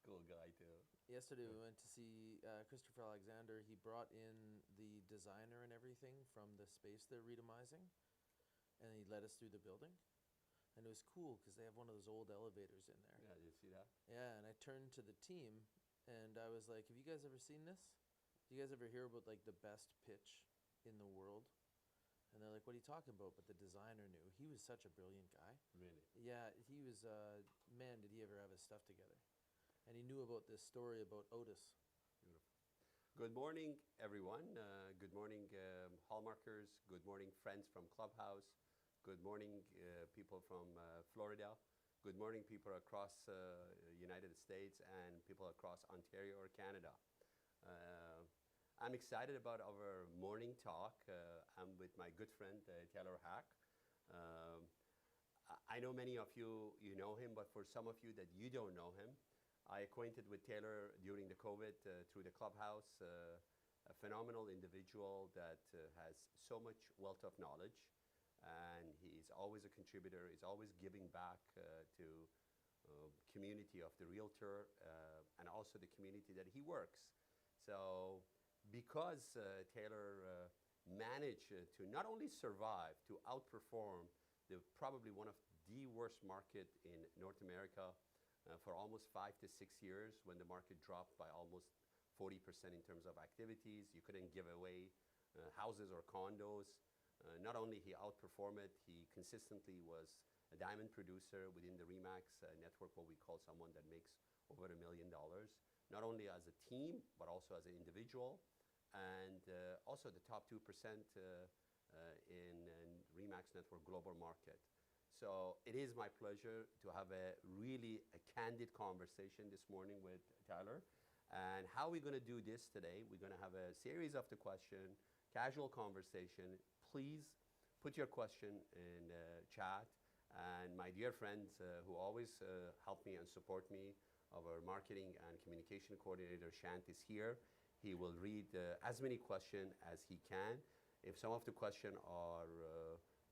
Cool guy too. Yesterday we went to see Christopher Alexander. He brought in the designer and everything from the space they're redemising, and he led us through the building. And it was cool because they have one of those old elevators in there. Yeah, did you see that? Yeah, and I turned to the team, and I was like, "Have you guys ever seen this? Do you guys ever hear about like the best pitch in the world?" And they're like, "What are you talking about?" But the designer knew. He was such a brilliant guy. Really? Yeah, he was. Man, did he ever have his stuff together? And he knew about this story about Otis. Beautiful. Good morning, everyone. Good morning, Hallmarkers. Good morning, friends from Clubhouse. Good morning, people from Florida. Good morning, people across United States and people across Ontario or Canada. I'm excited about our morning talk. I'm with my good friend, Taylor Hack. Um, I know many of you know him, but for some of you that you don't know him, I acquainted with Taylor during the COVID through the Clubhouse, a phenomenal individual that has so much wealth of knowledge, and he's always a contributor. He's always giving back to community of the realtor and also the community that he works. So because Taylor managed to not only survive, to outperform the probably one of the worst market in North America for almost 5 to 6 years, when the market dropped by almost 40% in terms of activities. You couldn't give away houses or condos. Not only he outperformed it, he consistently was a diamond producer within the Remax network, what we call someone that makes over $1 million, not only as a team, but also as an individual, and also the top 2% in Remax network global market. So it is my pleasure to have a really candid conversation this morning with Tyler. And how we're going to do this today, we're going to have a series of the question, casual conversation. Please put your question in chat. And my dear friends who always help me and support me, our marketing and communication coordinator, Shant, is here. He will read as many questions as he can. If some of the questions are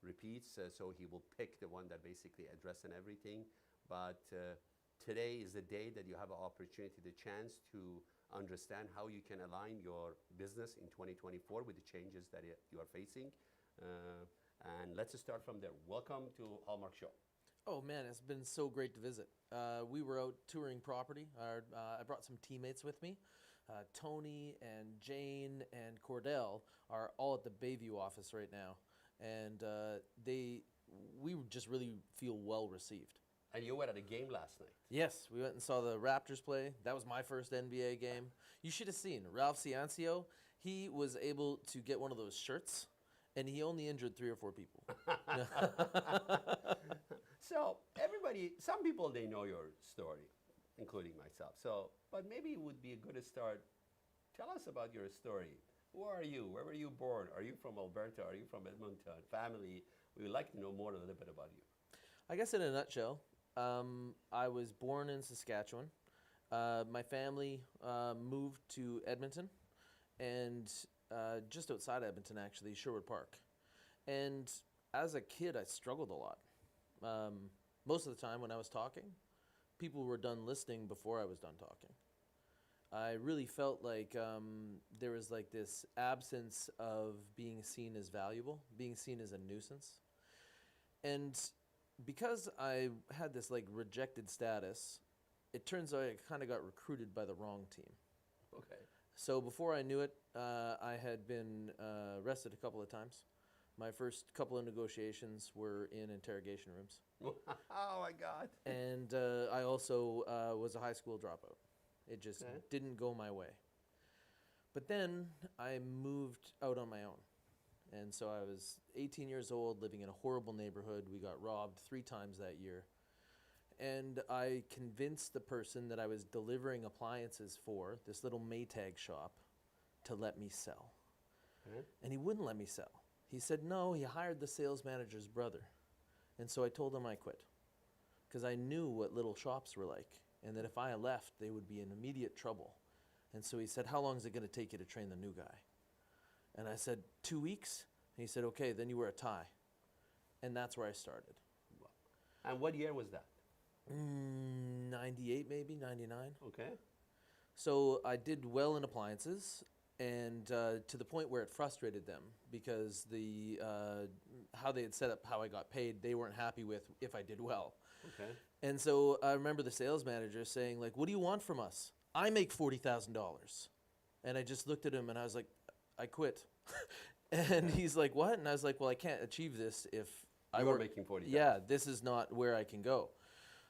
repeats, so he will pick the one that basically addresses everything. But today is the day that you have an opportunity, the chance to understand how you can align your business in 2024 with the changes that you are facing. And let's start from there. Welcome to Hallmark Show. Oh man, it's been so great to visit. We were out touring property. I brought some teammates with me. Tony and Jane and Cordell are all at the Bayview office right now, and we just really feel well received. And you were at a game last night. Yes, we went and saw the Raptors play. That was my first NBA game. You should have seen Ralph Ciancio. He was able to get one of those shirts, and he only injured 3 or 4 people. So everybody, some people, they know your story, including myself. So, but maybe it would be a good start. Tell us about your story. Who are you? Where were you born? Are you from Alberta? Are you from Edmonton? Family? We would like to know more a little bit about you. I guess in a nutshell, I was born in Saskatchewan. My family moved to Edmonton, and just outside Edmonton, actually, Sherwood Park. And as a kid, I struggled a lot. Most of the time when I was talking, people were done listening before I was done talking. I really felt like there was like this absence of being seen as valuable, being seen as a nuisance. And because I had this like rejected status, it turns out I kind of got recruited by the wrong team. Okay. So before I knew it, I had been arrested a couple of times. My first couple of negotiations were in interrogation rooms. Oh my God. And I also was a high school dropout. It just Okay. didn't go my way. But then I moved out on my own. And so I was 18 years old, living in a horrible neighborhood. We got robbed 3 times that year. And I convinced the person that I was delivering appliances for, this little Maytag shop, to let me sell. Okay. And he wouldn't let me sell. He said no, he hired the sales manager's brother. And so I told him I quit, because I knew what little shops were like, and that if I left, they would be in immediate trouble. And so he said, how long is it going to take you to train the new guy? And I said, 2 weeks. And he said, okay, then you wear a tie. And that's where I started. And what year was that? 98 maybe, 99. Okay. So I did well in appliances, and to the point where it frustrated them because the how they had set up how I got paid, they weren't happy with if I did well. Okay. And so I remember the sales manager saying, like, "What do you want from us? I make $40,000." And I just looked at him and I was like, "I quit." And he's like, "What?" And I was like, "Well, I can't achieve this if I You are work." making 40. Yeah, this is not where I can go.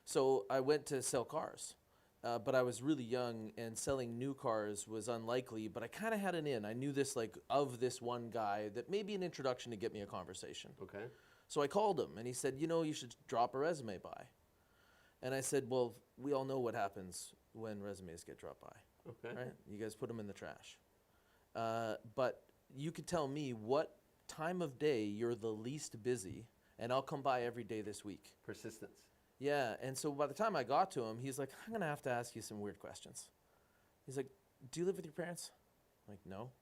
So I went to sell cars. But I was really young, and selling new cars was unlikely. But I kind of had an in. I knew this, like, of this one guy that may be an introduction to get me a conversation. Okay. So I called him, and he said, "You know, you should drop a resume by." And I said, "Well, we all know what happens when resumes get dropped by, Okay. right? You guys put them in the trash. But you could tell me what time of day you're the least busy, and I'll come by every day this week." Persistence. Yeah, and so by the time I got to him, he's like, "I'm going to have to ask you some weird questions." He's like, "Do you live with your parents?" I'm like, "No."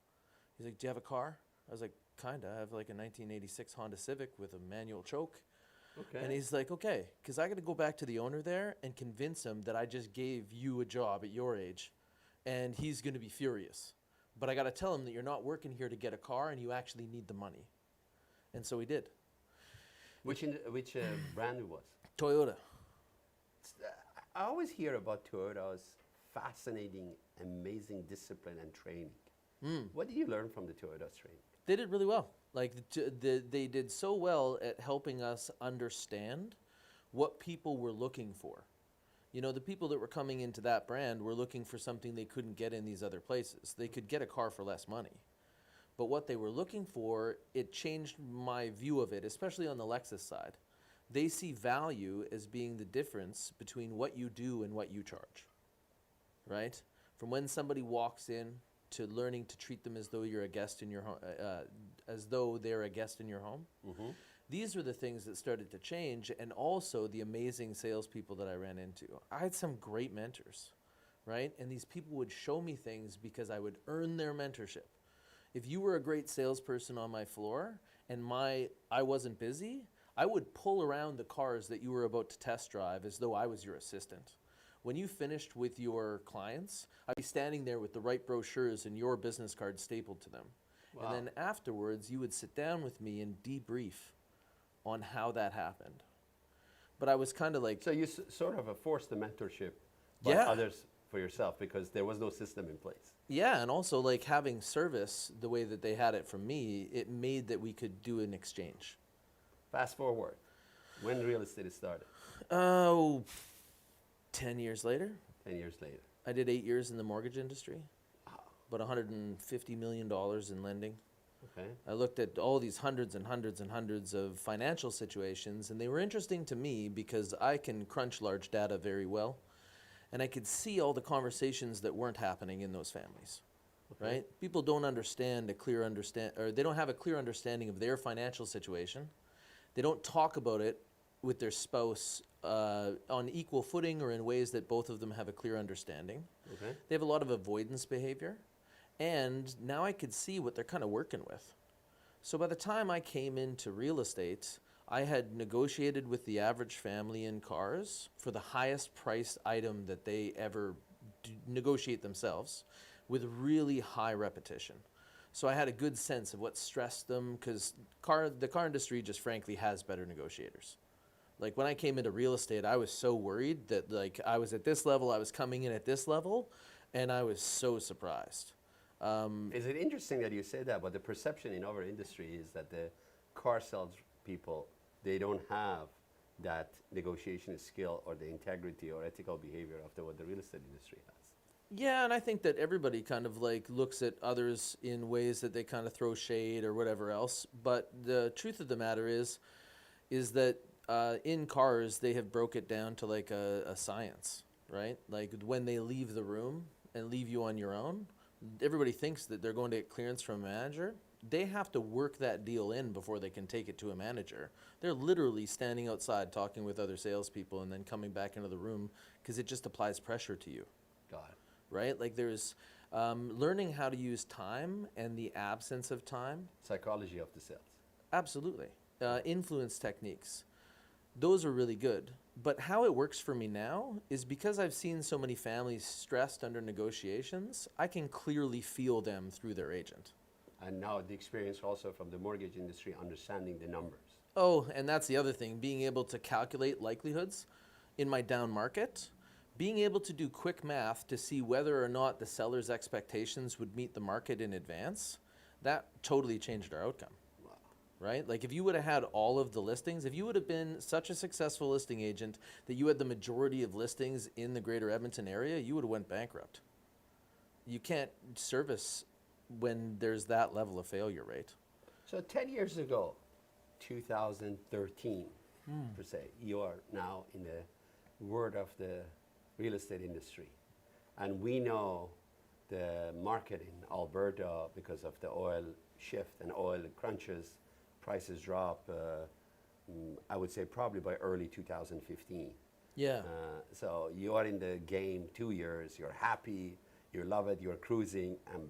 He's like, "Do you have a car?" I was like, "Kinda. I have like a 1986 Honda Civic with a manual choke." Okay. And he's like, "Okay, because I got to go back to the owner there and convince him that I just gave you a job at your age, and he's going to be furious. But I got to tell him that you're not working here to get a car and you actually need the money." And so he did. Which brand it was? Toyota. I always hear about Toyota's fascinating, amazing discipline and training. What did you learn from the Toyota's training? They did really well. Like they did so well at helping us understand what people were looking for. You know, the people that were coming into that brand were looking for something they couldn't get in these other places. They could get a car for less money. But what they were looking for, it changed my view of it, especially on the Lexus side. They see value as being the difference between what you do and what you charge, right? From when somebody walks in to learning to treat them as though you're a guest in your home, as though they're a guest in your home. Mm-hmm. These were the things that started to change, and also the amazing salespeople that I ran into. I had some great mentors, right? And these people would show me things because I would earn their mentorship. If you were a great salesperson on my floor and I wasn't busy, I would pull around the cars that you were about to test drive as though I was your assistant. When you finished with your clients, I'd be standing there with the right brochures and your business card stapled to them. Wow. And then afterwards, you would sit down with me and debrief on how that happened. But I was kind of like... So you sort of forced the mentorship by Yeah. others for yourself because there was no system in place. Yeah, and also like having service the way that they had it from me, it made that we could do an exchange. Fast forward, when real estate started, Oh, 10 years later, 10 years later. I did 8 years in the mortgage industry, about $150 million in lending. Okay. I looked at all these hundreds and hundreds and hundreds of financial situations, and they were interesting to me because I can crunch large data very well, and I could see all the conversations that weren't happening in those families. Okay. Right? People don't understand or they don't have a clear understanding of their financial situation. They don't talk about it with their spouse on equal footing or in ways that both of them have a clear understanding. Okay. They have a lot of avoidance behavior. And now I could see what they're kind of working with. So by the time I came into real estate, I had negotiated with the average family in cars for the highest priced item that they ever negotiate themselves with really high repetition. So I had a good sense of what stressed them because the car industry just frankly has better negotiators. Like when I came into real estate, I was so worried that like I was at this level, I was coming in at this level, and I was so surprised. Is it interesting that you say that, but the perception in our industry is that the car sales people, they don't have that negotiation skill or the integrity or ethical behavior of what the real estate industry has. Yeah, and I think that everybody kind of like looks at others in ways that they kind of throw shade or whatever else. But the truth of the matter is that in cars, they have broke it down to like a science, right? Like when they leave the room and leave you on your own, everybody thinks that they're going to get clearance from a manager. They have to work that deal in before they can take it to a manager. They're literally standing outside talking with other salespeople and then coming back into the room because it just applies pressure to you. Got it. Right? Like there's learning how to use time and the absence of time. Psychology of the sales. Absolutely. Influence techniques. those are really good. But how it works for me now is because I've seen so many families stressed under negotiations, I can clearly feel them through their agent. And now the experience also from the mortgage industry, understanding the numbers. Oh, and that's the other thing, being able to calculate likelihoods in my down market, being able to do quick math to see whether or not the seller's expectations would meet the market in advance, that totally changed our outcome. Wow. Right? Like if you would have had all of the listings, if you would have been such a successful listing agent that you had the majority of listings in the greater Edmonton area, you would have went bankrupt. You can't service when there's that level of failure rate. So 10 years ago, 2013, per se, you are now in the world of the real estate industry. And we know the market in Alberta, because of the oil shift and oil crunches, prices drop, I would say probably by early 2015. Yeah. So you are in the game 2 years, you're happy, you love it, you're cruising, and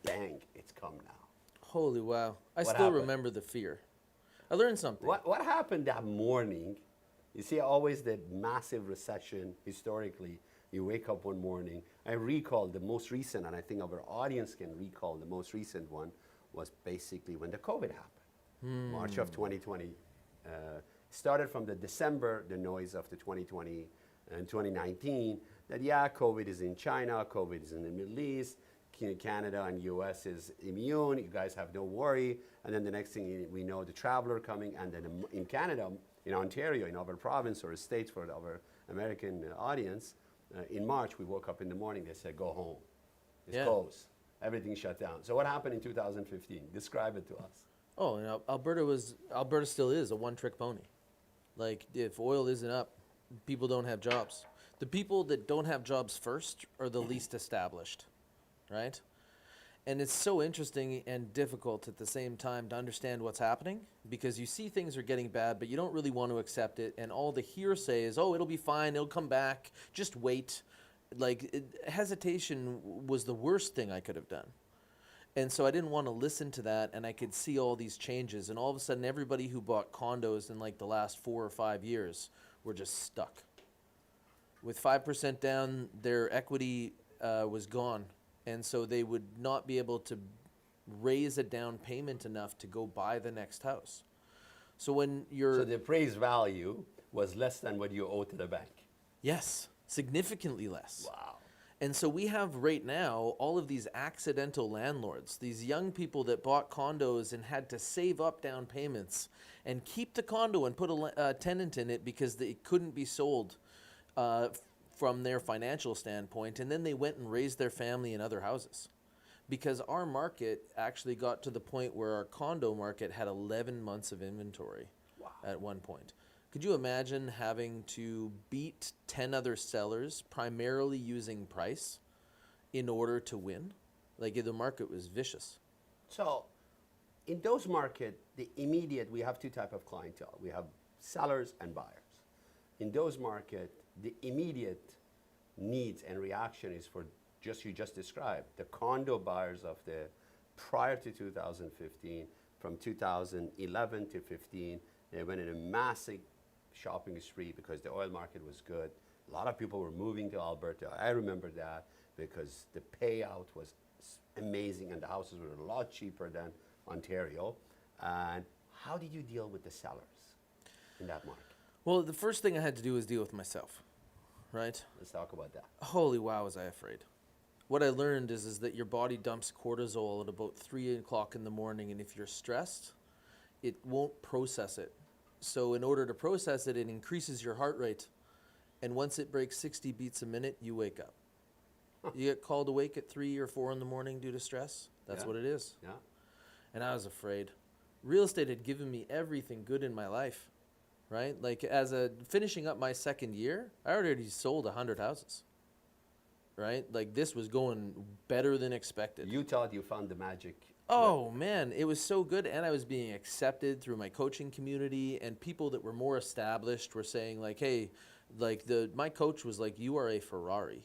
bang, it's come now. Holy wow. I What still happened? remember the fear. I learned something. What happened that morning? You see, always the massive recession historically. You wake up one morning. I recall the most recent, and I think our audience can recall the most recent one, was basically when the COVID happened, March of 2020. Started from the December, the noise of the 2020 and 2019, that yeah, COVID is in China, COVID is in the Middle East, Canada and US is immune, you guys have no worry. And then the next thing we know, the traveler coming, and then in Canada, in Ontario, in our province or state for our American audience, in March, we woke up in the morning, they said, go home. It's closed. Everything shut down. So what happened in 2015? Describe it to us. Oh, and Alberta still is a one-trick pony. Like if oil isn't up, people don't have jobs. The people that don't have jobs first are the least established, right? And it's so interesting and difficult at the same time to understand what's happening, because you see things are getting bad, but you don't really want to accept it. And all the hearsay is, oh, it'll be fine, it'll come back, just wait. Like hesitation was the worst thing I could have done. And so I didn't want to listen to that, and I could see all these changes. And all of a sudden, everybody who bought condos in like the last 4 or 5 years were just stuck. With 5% down, their equity was gone. And so they would not be able to raise a down payment enough to go buy the next house. So when you're... So the appraised value was less than what you owe to the bank. Yes, significantly less. Wow. And so we have right now all of these accidental landlords, these young people that bought condos and had to save up down payments and keep the condo and put a tenant in it because it couldn't be sold from their financial standpoint. And then they went and raised their family in other houses, because our market actually got to the point where our condo market had 11 months of inventory at one point. Could you imagine having to beat 10 other sellers, primarily using price, in order to win? Like the market was vicious. So in those markets, we have two types of clientele. We have sellers and buyers. In those markets, the immediate needs and reaction is for you just described, the condo buyers of the prior to 2015, from 2011 to 15, they went in a massive shopping spree because the oil market was good. A lot of people were moving to Alberta. I remember that because the payout was amazing and the houses were a lot cheaper than Ontario. And how did you deal with the sellers in that market? Well, the first thing I had to do was deal with myself, right? Let's talk about that. Holy wow, was I afraid. What I learned is that your body dumps cortisol at about 3 o'clock in the morning, and if you're stressed, it won't process it. So in order to process it, it increases your heart rate. And once it breaks 60 beats a minute, you wake up. You get called awake at 3 or 4 in the morning due to stress. That's what it is. Yeah. And I was afraid. Real estate had given me everything good in my life, right? Like finishing up my second year, I already sold 100 houses, right? Like this was going better than expected. You thought you found the magic. Oh man, it was so good, and I was being accepted through my coaching community, and people that were more established were saying like, hey, like my coach was like, you are a Ferrari.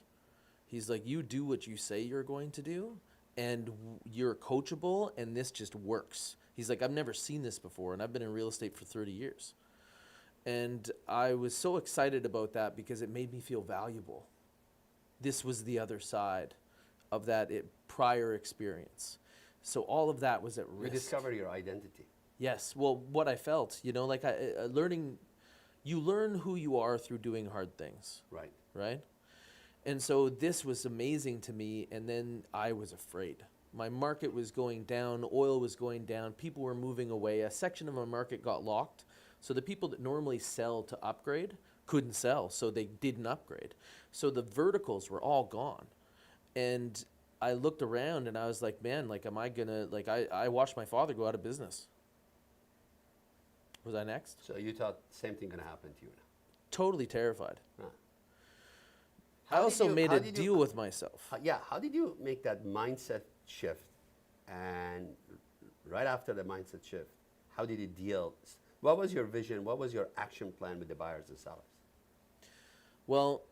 He's like, you do what you say you're going to do, and you're coachable, and this just works. He's like, I've never seen this before, and I've been in real estate for 30 years. And I was so excited about that because it made me feel valuable. This was the other side of that prior experience. So all of that was at You risk. discover your identity. Yes. Well, what I felt, like learning, you learn who you are through doing hard things, Right. right? And so this was amazing to me, and then I was afraid. My market was going down, oil was going down, people were moving away. A section of my market got locked, so the people that normally sell to upgrade couldn't sell, so they didn't upgrade. So the verticals were all gone. And I looked around and I was like, man, like, am I gonna, like, I watched my father go out of business. Was I next? So you thought same thing gonna happen to you now. Totally terrified. Huh. I also made a deal with myself. How did you make that mindset shift? And right after the mindset shift, how did you deal? What was your vision? What was your action plan with the buyers and sellers? Well,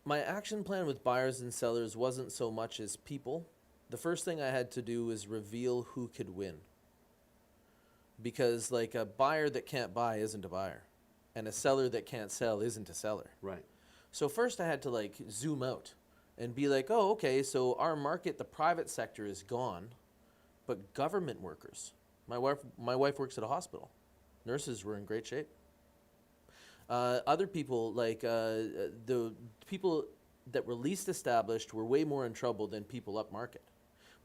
my action plan with buyers and sellers wasn't so much as people. The first thing I had to do was reveal who could win. Because like a buyer that can't buy isn't a buyer, and a seller that can't sell isn't a seller. Right. So first I had to like zoom out and be like, oh, okay, so our market, the private sector is gone, but government workers. My wife works at a hospital. Nurses were in great shape. Other people, like the people that were least established were way more in trouble than people up market.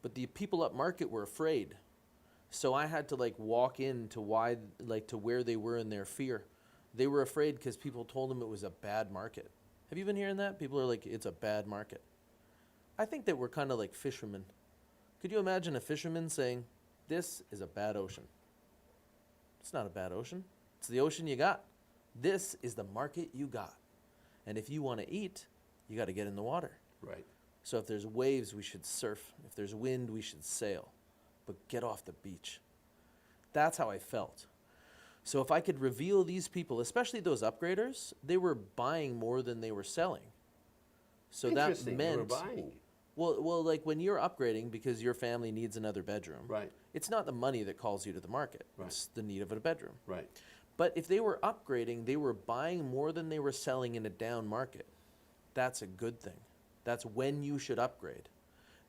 But the people up market were afraid. So I had to like walk into to where they were in their fear. They were afraid because people told them it was a bad market. Have you been hearing that? People are like, it's a bad market. I think that we're kind of like fishermen. Could you imagine a fisherman saying, this is a bad ocean? It's not a bad ocean. It's the ocean you got. This is the market you got. And if you want to eat, you got to get in the water. Right. So if there's waves, we should surf. If there's wind, we should sail. But get off the beach. That's how I felt. So if I could reveal these people, especially those upgraders, they were buying more than they were selling. So that meant they were buying. Well, like when you're upgrading because your family needs another bedroom, Right. it's not the money that calls you to the market. Right. It's the need of a bedroom. Right. But if they were upgrading, they were buying more than they were selling in a down market. That's a good thing. That's when you should upgrade.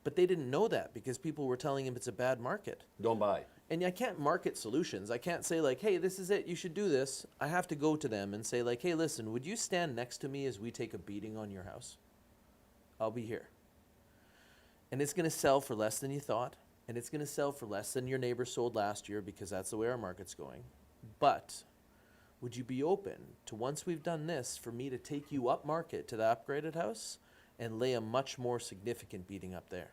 But they didn't know that because people were telling them it's a bad market. Don't buy. And I can't market solutions. I can't say like, hey, this is it, you should do this. I have to go to them and say like, hey, listen, would you stand next to me as we take a beating on your house? I'll be here. And it's going to sell for less than you thought. And it's going to sell for less than your neighbor sold last year because that's the way our market's going. But would you be open to, once we've done this, for me to take you up market to the upgraded house and lay a much more significant beating up there?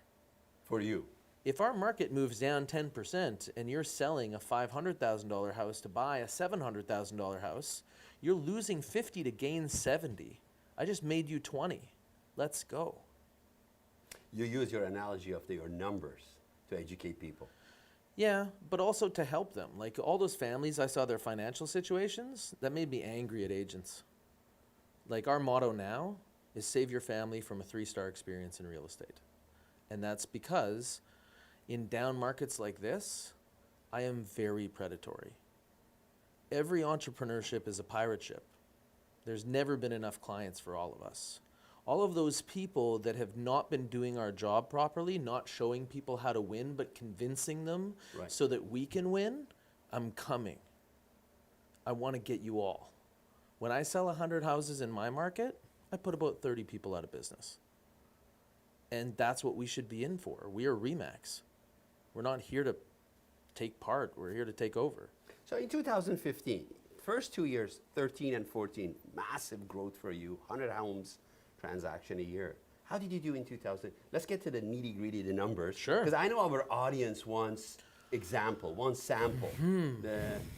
For you. If our market moves down 10% and you're selling a $500,000 house to buy a $700,000 house, you're losing 50 to gain 70. I just made you 20. Let's go. You use your analogy of your numbers to educate people. Yeah, but also to help them. Like all those families, I saw their financial situations, that made me angry at agents. Like our motto now is save your family from a 3-star experience in real estate. And that's because in down markets like this, I am very predatory. Every entrepreneurship is a pirate ship. There's never been enough clients for all of us. All of those people that have not been doing our job properly, not showing people how to win, but convincing them Right. so that we can win, I'm coming. I want to get you all. When I sell 100 houses in my market, I put about 30 people out of business. And that's what we should be in for. We are Remax. We're not here to take part. We're here to take over. So in 2015, first 2 years, 13 and 14, massive growth for you, 100 homes transaction a year. How did you do in 2000? Let's get to the nitty gritty, the numbers. Sure. Because I know our audience wants example, wants sample.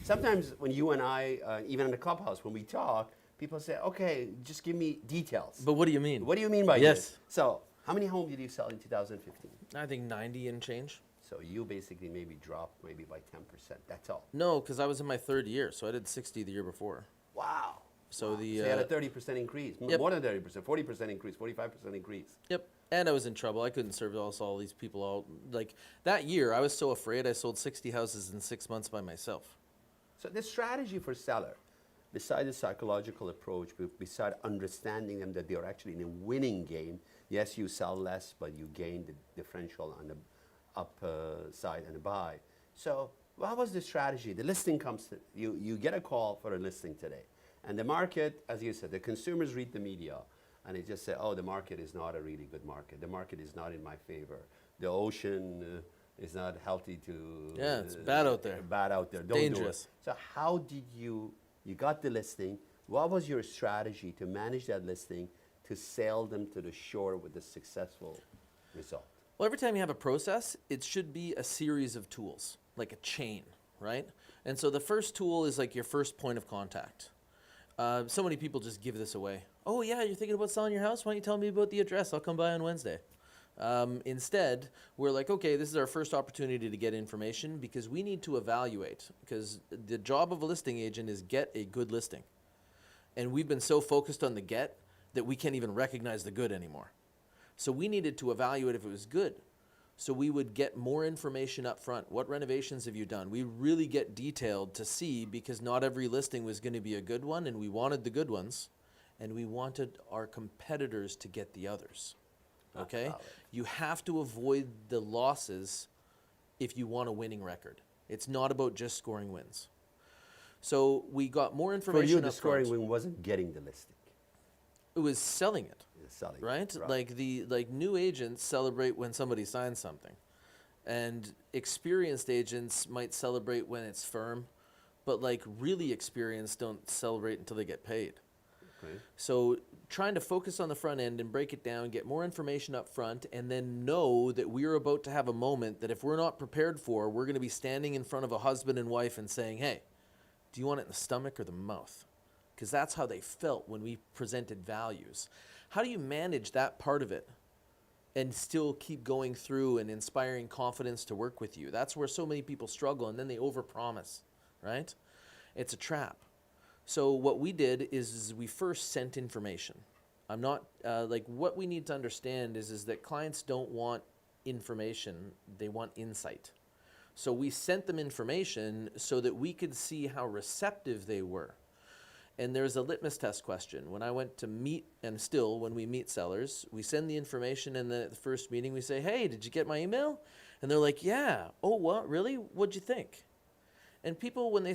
Sometimes when you and I, even in the clubhouse, when we talk, people say, okay, just give me details. But what do you mean? What do you mean by Yes. this? So how many homes did you sell in 2015? I think 90 and change. So you basically maybe dropped maybe by 10%. That's all. No, because I was in my 3rd year, so I did 60 the year before. Wow. So the So you had a 30% increase, Yep. more than 30%, 40% increase, 45% increase. Yep. And I was in trouble. I couldn't service all these people out. Like that year, I was so afraid I sold 60 houses in 6 months by myself. So the strategy for seller, beside the psychological approach, beside understanding them that they are actually in a winning game, yes, you sell less, but you gain the differential on the upside and the buy. So what was the strategy? The listing comes, you get a call for a listing today. And the market, as you said, the consumers read the media and they just say, oh, the market is not a really good market. The market is not in my favor. The ocean is not healthy to... Yeah, it's bad out there. Bad out there. Don't Dangerous. do it. So how did you got the listing. What was your strategy to manage that listing to sail them to the shore with a successful result? Well, every time you have a process, it should be a series of tools, like a chain, right? And so the first tool is like your first point of contact. So many people just give this away. Oh yeah, you're thinking about selling your house? Why don't you tell me about the address? I'll come by on Wednesday. Instead, we're like, okay, this is our first opportunity to get information because we need to evaluate, because the job of a listing agent is get a good listing. And we've been so focused on the get that we can't even recognize the good anymore. So we needed to evaluate if it was good. So we would get more information up front. What renovations have you done? We really get detailed to see, because not every listing was going to be a good one, and we wanted the good ones, and we wanted our competitors to get the others. Okay? You have to avoid the losses if you want a winning record. It's not about just scoring wins. So we got more information. For you, the scoring win wasn't getting the listing. It was selling it. Selling, right? Like new agents celebrate when somebody signs something, and experienced agents might celebrate when it's firm, but like really experienced don't celebrate until they get paid. Okay. So trying to focus on the front end and break it down, get more information up front, and then know that we're about to have a moment that if we're not prepared for, we're going to be standing in front of a husband and wife and saying, hey, do you want it in the stomach or the mouth? Because that's how they felt when we presented values. How do you manage that part of it and still keep going through and inspiring confidence to work with you? That's where so many people struggle, and then they overpromise, right? It's a trap. So what we did is we first sent information. I'm not, like what we need to understand is that clients don't want information, they want insight. So we sent them information so that we could see how receptive they were. And there's a litmus test question. When I went to meet, and still when we meet sellers, we send the information, and then at the first meeting we say, hey, did you get my email? And they're like, yeah. Oh, what, really? What'd you think? And people, when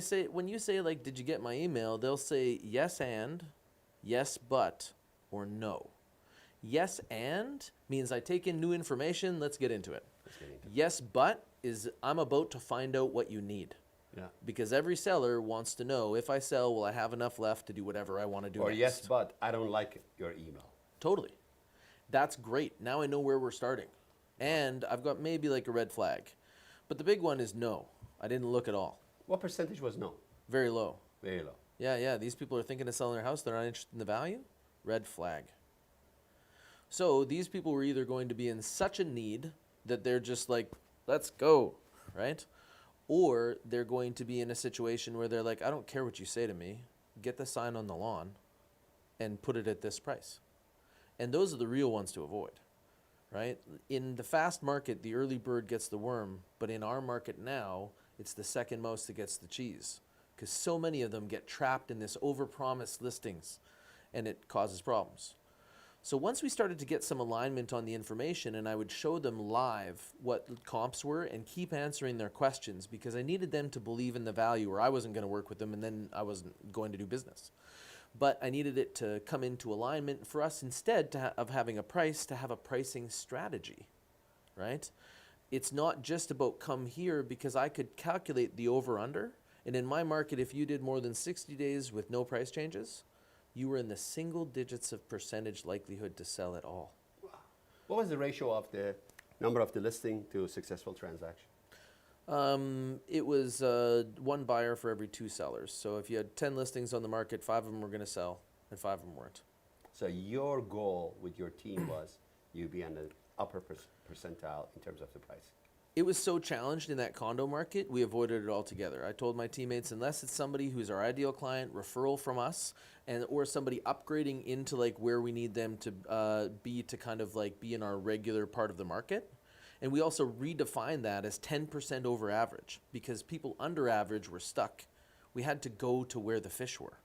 you say like, did you get my email? They'll say yes and, yes but, or no. Yes and means I take in new information, let's get into it. Yes but is I'm about to find out what you need. Yeah. Because every seller wants to know, if I sell, will I have enough left to do whatever I want to do Or next? yes, but I don't like your email. Totally. That's great. Now I know where we're starting. And I've got maybe like a red flag. But the big one is no. I didn't look at all. What percentage was no? Very low. Very low. Yeah. These people are thinking of selling their house. They're not interested in the value. Red flag. So these people were either going to be in such a need that they're just like, let's go, right? Or they're going to be in a situation where they're like, I don't care what you say to me. Get the sign on the lawn and put it at this price. And those are the real ones to avoid, right? In the fast market, the early bird gets the worm. But in our market now, it's the second most that gets the cheese. Because so many of them get trapped in this overpromised listings, and it causes problems. So once we started to get some alignment on the information, and I would show them live what comps were and keep answering their questions, because I needed them to believe in the value, or I wasn't going to work with them and then I wasn't going to do business. But I needed it to come into alignment for us, instead of having a price, to have a pricing strategy, right? It's not just about come here, because I could calculate the over-under. And in my market, if you did more than 60 days with no price changes, you were in the single digits of percentage likelihood to sell at all. Wow. What was the ratio of the number of the listing to a successful transaction? It was one buyer for every 2 sellers. So if you had 10 listings on the market, 5 of them were going to sell and 5 of them weren't. So your goal with your team was you'd be on the upper percentile in terms of the price. It was so challenged in that condo market, we avoided it altogether. I told my teammates, unless it's somebody who's our ideal client, referral from us, and or somebody upgrading into like where we need them to be to kind of like be in our regular part of the market. And we also redefined that as 10% over average, because people under average were stuck. We had to go to where the fish were.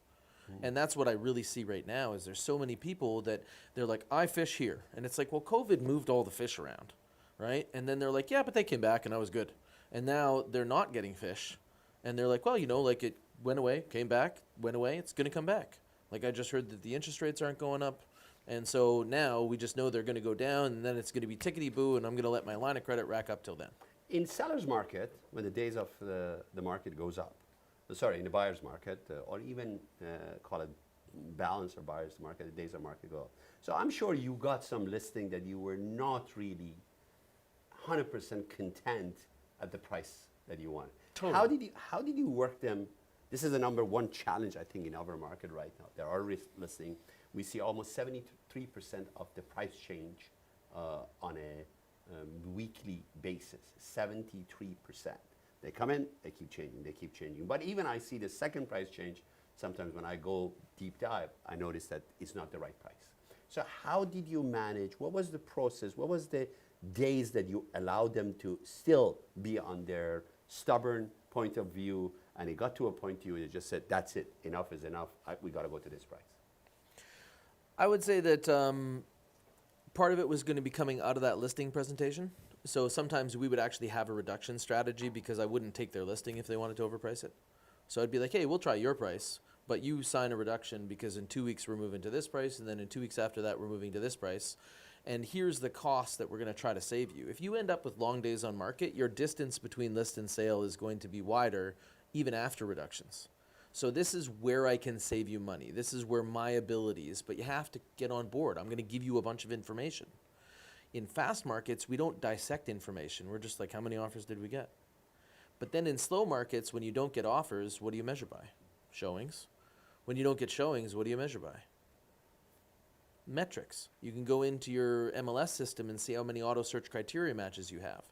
And that's what I really see right now is there's so many people that they're like, I fish here. And it's like, well, COVID moved all the fish around, right? And then they're like, yeah, but they came back and I was good. And now they're not getting fish. And they're like, well, you know, like it went away, came back, went away, it's going to come back. Like I just heard that the interest rates aren't going up. And so now we just know they're going to go down and then it's going to be tickety-boo and I'm going to let my line of credit rack up till then. In seller's market, when the days of the market goes up, sorry, in the buyer's market, or even call it balance or buyer's market, the days of market go up. So I'm sure you got some listing that you were not really 100% content at the price that you want. Totally. How did you work them? This is the number one challenge, I think, in our market right now. There are listings. We see almost 73% of the price change on a weekly basis, 73%. They come in, they keep changing. But even I see the second price change, sometimes when I go deep dive, I notice that it's not the right price. So how did you manage? What was the process? What was the days that you allowed them to still be on their stubborn point of view, and it got to a point you just said, that's it, enough is enough, we got to go to this price? I would say that part of it was going to be coming out of that listing presentation. So sometimes we would actually have a reduction strategy because I wouldn't take their listing if they wanted to overprice it. So I'd be like, hey, we'll try your price, but you sign a reduction because in 2 weeks we're moving to this price, and then in 2 weeks after that we're moving to this price. And here's the cost that we're going to try to save you. If you end up with long days on market, your distance between list and sale is going to be wider even after reductions. So this is where I can save you money. This is where my ability is, but you have to get on board. I'm going to give you a bunch of information. In fast markets, we don't dissect information. We're just like, how many offers did we get? But then in slow markets, when you don't get offers, what do you measure by? Showings. When you don't get showings, what do you measure by? Metrics. You can go into your MLS system and see how many auto search criteria matches you have.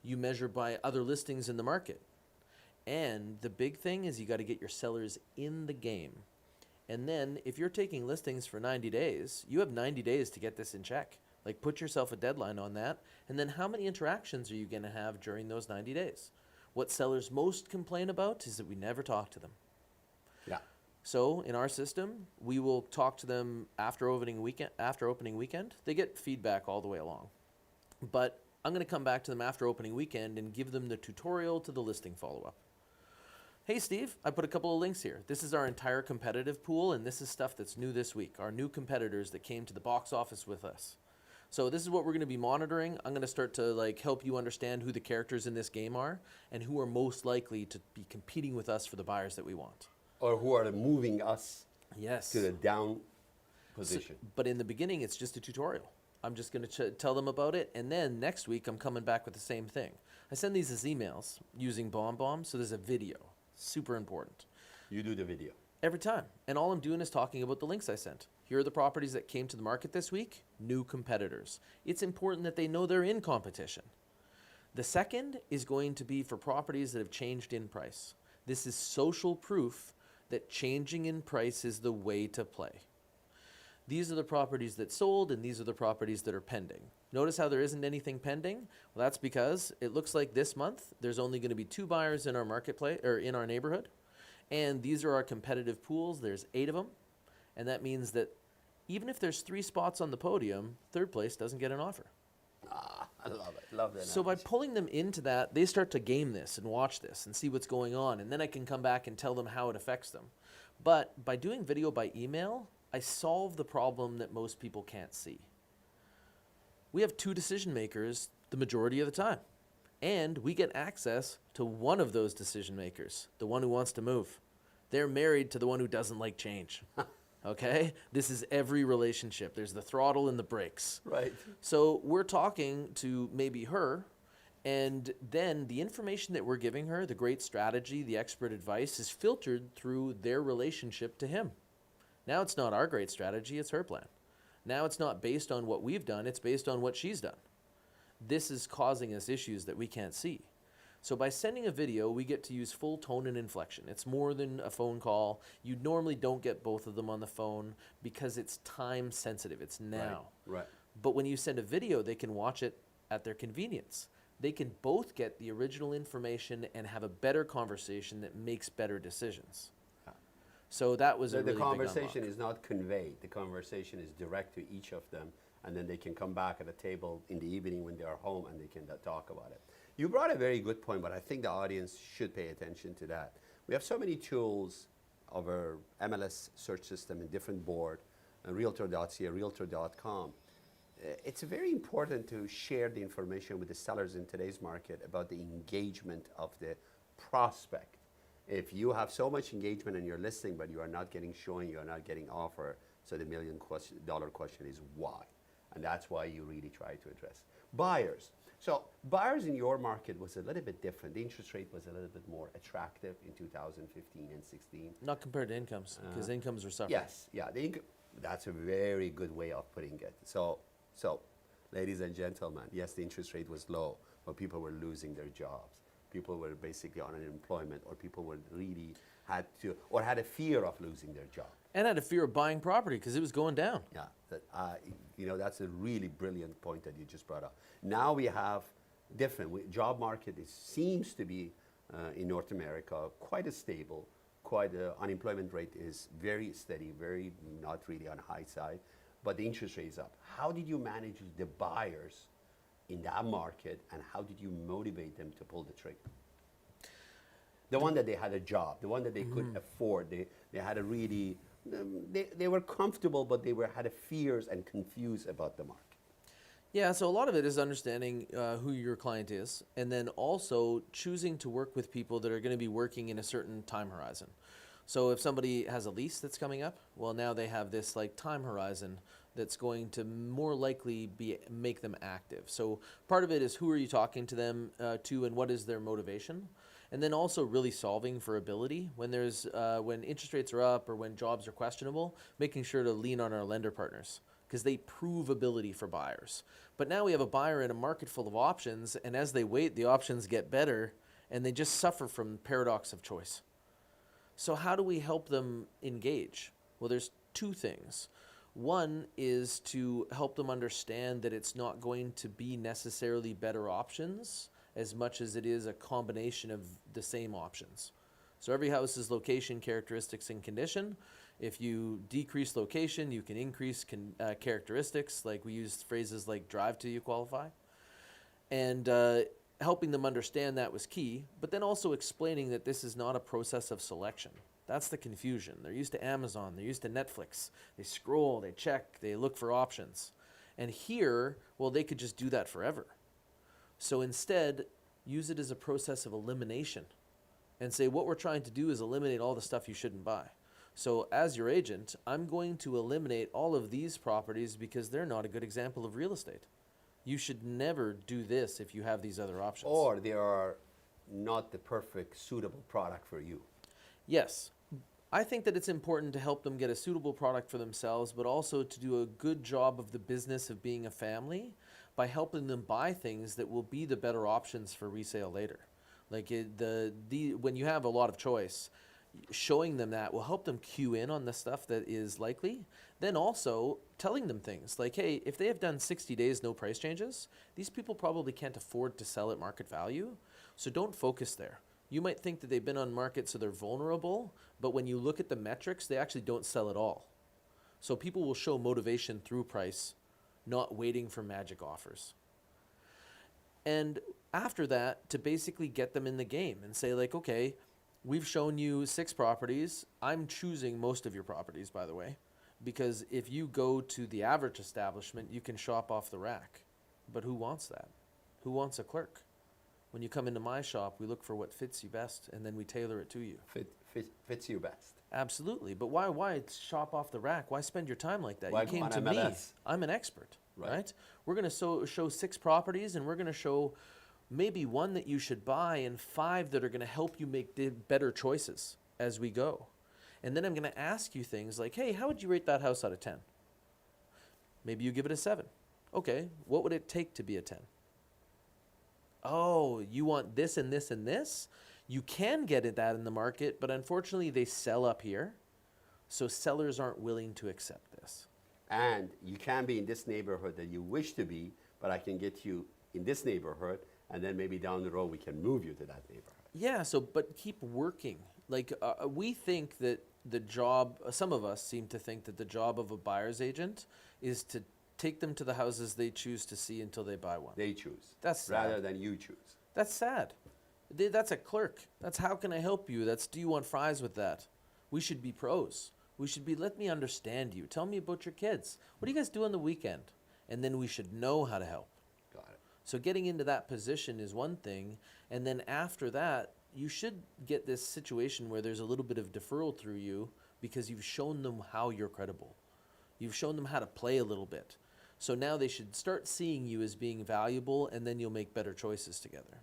You measure by other listings in the market. And the big thing is you got to get your sellers in the game. And then if you're taking listings for 90 days, you have 90 days to get this in check. Like put yourself a deadline on that. And then how many interactions are you going to have during those 90 days? What sellers most complain about is that we never talk to them. Yeah. So in our system, we will talk to them after opening weekend. They get feedback all the way along. But I'm going to come back to them after opening weekend and give them the tutorial to the listing follow-up. Hey, Steve, I put a couple of links here. This is our entire competitive pool, and this is stuff that's new this week, our new competitors that came to the box office with us. So this is what we're going to be monitoring. I'm going to start to help you understand who the characters in this game are and who are most likely to be competing with us for the buyers that we want. Or who are moving us Yes. to the down position. So, but in the beginning, it's just a tutorial. I'm just going to tell them about it, and then next week, I'm coming back with the same thing. I send these as emails using BombBomb, so there's a video. Super important. You do the video. Every time. And all I'm doing is talking about the links I sent. Here are the properties that came to the market this week. New competitors. It's important that they know they're in competition. The second is going to be for properties that have changed in price. This is social proof that changing in price is the way to play. These are the properties that sold, and these are the properties that are pending. Notice how there isn't anything pending? Well, that's because it looks like this month there's only going to be 2 buyers in our marketplace or in our neighborhood. And these are our competitive pools. There's 8 of them. And that means that even if there's 3 spots on the podium, third place doesn't get an offer. I love it. Love that. So by pulling them into that, they start to game this and watch this and see what's going on. And then I can come back and tell them how it affects them. But by doing video by email, I solve the problem that most people can't see. We have 2 decision makers the majority of the time. And we get access to one of those decision makers, the one who wants to move. They're married to the one who doesn't like change. Okay? This is every relationship. There's the throttle and the brakes. Right. So we're talking to maybe her, and then the information that we're giving her, the great strategy, the expert advice, is filtered through their relationship to him. Now it's not our great strategy, it's her plan. Now it's not based on what we've done, it's based on what she's done. This is causing us issues that we can't see. So by sending a video, we get to use full tone and inflection. It's more than a phone call. You normally don't get both of them on the phone because it's time sensitive. It's now. Right. But when you send a video, they can watch it at their convenience. They can both get the original information and have a better conversation that makes better decisions. So that was a The really big conversation unlock. is not conveyed. The conversation is direct to each of them, and then they can come back at a table in the evening when they are home and they can talk about it. You brought a very good point, but I think the audience should pay attention to that. We have so many tools of our MLS search system and different board, realtor.ca, realtor.com. It's very important to share the information with the sellers in today's market about the engagement of the prospect. If you have so much engagement in your listing, but you are not getting showing, you are not getting offer, so the $1 million question is why? And that's why you really try to address. Buyers. So buyers in your market was a little bit different. The interest rate was a little bit more attractive in 2015 and 16. Not compared to incomes, because incomes are suffering. Yes, yeah, that's a very good way of putting it. So, ladies and gentlemen, yes, the interest rate was low, but people were losing their jobs. People were basically on unemployment, or people were really had to, or had a fear of losing their job. And had a fear of buying property because it was going down. Yeah, that's a really brilliant point that you just brought up. Now we have job market seems to be in North America quite a stable, unemployment rate is very steady, very not really on high side, but the interest rate is up. How did you manage the buyers in that market, and how did you motivate them to pull the trigger? The one that they had a job, the one that they could afford, they had a really, they were comfortable, but they had a fears and confused about the market. Yeah, so a lot of it is understanding who your client is, and then also choosing to work with people that are going to be working in a certain time horizon. So if somebody has a lease that's coming up, well, now they have this like time horizon that's going to more likely make them active. So part of it is who are you talking to them to, and what is their motivation, and then also really solving for ability when when interest rates are up or when jobs are questionable, making sure to lean on our lender partners because they prove ability for buyers. But now we have a buyer in a market full of options, and as they wait, the options get better, and they just suffer from paradox of choice. So how do we help them engage? Well, there's two things. One is to help them understand that it's not going to be necessarily better options as much as it is a combination of the same options. So every house's location, characteristics, and condition. If you decrease location, you can increase characteristics. Like we use phrases like drive till you qualify. And helping them understand that was key, but then also explaining that this is not a process of selection. That's the confusion. They're used to Amazon, they're used to Netflix. They scroll, they check, they look for options. And here, well, they could just do that forever. So instead, use it as a process of elimination and say what we're trying to do is eliminate all the stuff you shouldn't buy. So as your agent, I'm going to eliminate all of these properties because they're not a good example of real estate. You should never do this if you have these other options. Or they are not the perfect, suitable product for you. Yes. I think that it's important to help them get a suitable product for themselves, but also to do a good job of the business of being a family by helping them buy things that will be the better options for resale later. Like when you have a lot of choice, showing them that will help them cue in on the stuff that is likely. Then also telling them things like, hey, if they have done 60 days, no price changes, these people probably can't afford to sell at market value. So don't focus there. You might think that they've been on market so they're vulnerable, but when you look at the metrics, they actually don't sell at all. So people will show motivation through price, not waiting for magic offers. And after that, to basically get them in the game and say like, okay, we've shown you 6 properties. I'm choosing most of your properties, by the way, because if you go to the average establishment, you can shop off the rack. But who wants that? Who wants a clerk? When you come into my shop, we look for what fits you best, and then we tailor it to you. Fits you best. Absolutely. But why shop off the rack? Why spend your time like that? Why you came go to on me. MLS? I'm an expert, Right. right? We're going to show 6 properties, and we're going to show maybe 1 that you should buy and 5 that are going to help you make better choices as we go. And then I'm going to ask you things like, hey, how would you rate that house out of 10? Maybe you give it a 7. Okay, what would it take to be a 10? Oh, you want this and this and this? You can get that in the market, but unfortunately they sell up here. So sellers aren't willing to accept this. And you can be in this neighborhood that you wish to be, but I can get you in this neighborhood, and then maybe down the road we can move you to that neighborhood. Yeah, so but keep working. Like we think that the job, some of us seem to think that the job of a buyer's agent is to take them to the houses they choose to see until they buy one. They choose. That's sad. Rather than you choose. That's sad. That's a clerk. That's how can I help you? That's do you want fries with that? We should be pros. We should be let me understand you. Tell me about your kids. What do you guys do on the weekend? And then we should know how to help. Got it. So getting into that position is one thing, and then after that, you should get this situation where there's a little bit of deferral through you because you've shown them how you're credible. You've shown them how to play a little bit. So now they should start seeing you as being valuable, and then you'll make better choices together.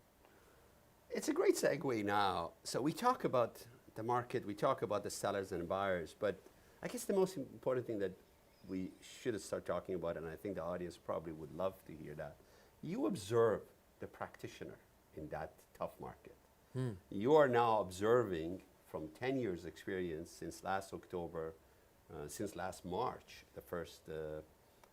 It's a great segue now. So we talk about the market, we talk about the sellers and buyers, but I guess the most important thing that we should start talking about, and I think the audience probably would love to hear that, you observe the practitioner in that tough market. You are now observing from 10 years experience since last October, since last March, the first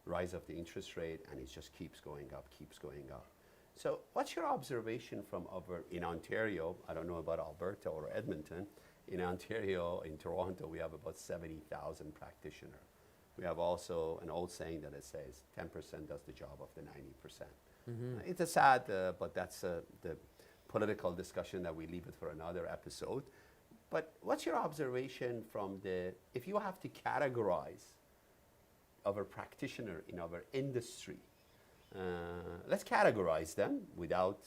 rise of the interest rate, and it just keeps going up, keeps going up. So what's your observation from over in Ontario? I don't know about Alberta or Edmonton. In Ontario, in Toronto, we have about 70,000 practitioners. We have also an old saying that it says 10% does the job of the 90%. It's a sad, but that's the political discussion that we leave it for another episode. But what's your observation from if you have to categorize our practitioner in our industry, let's categorize them without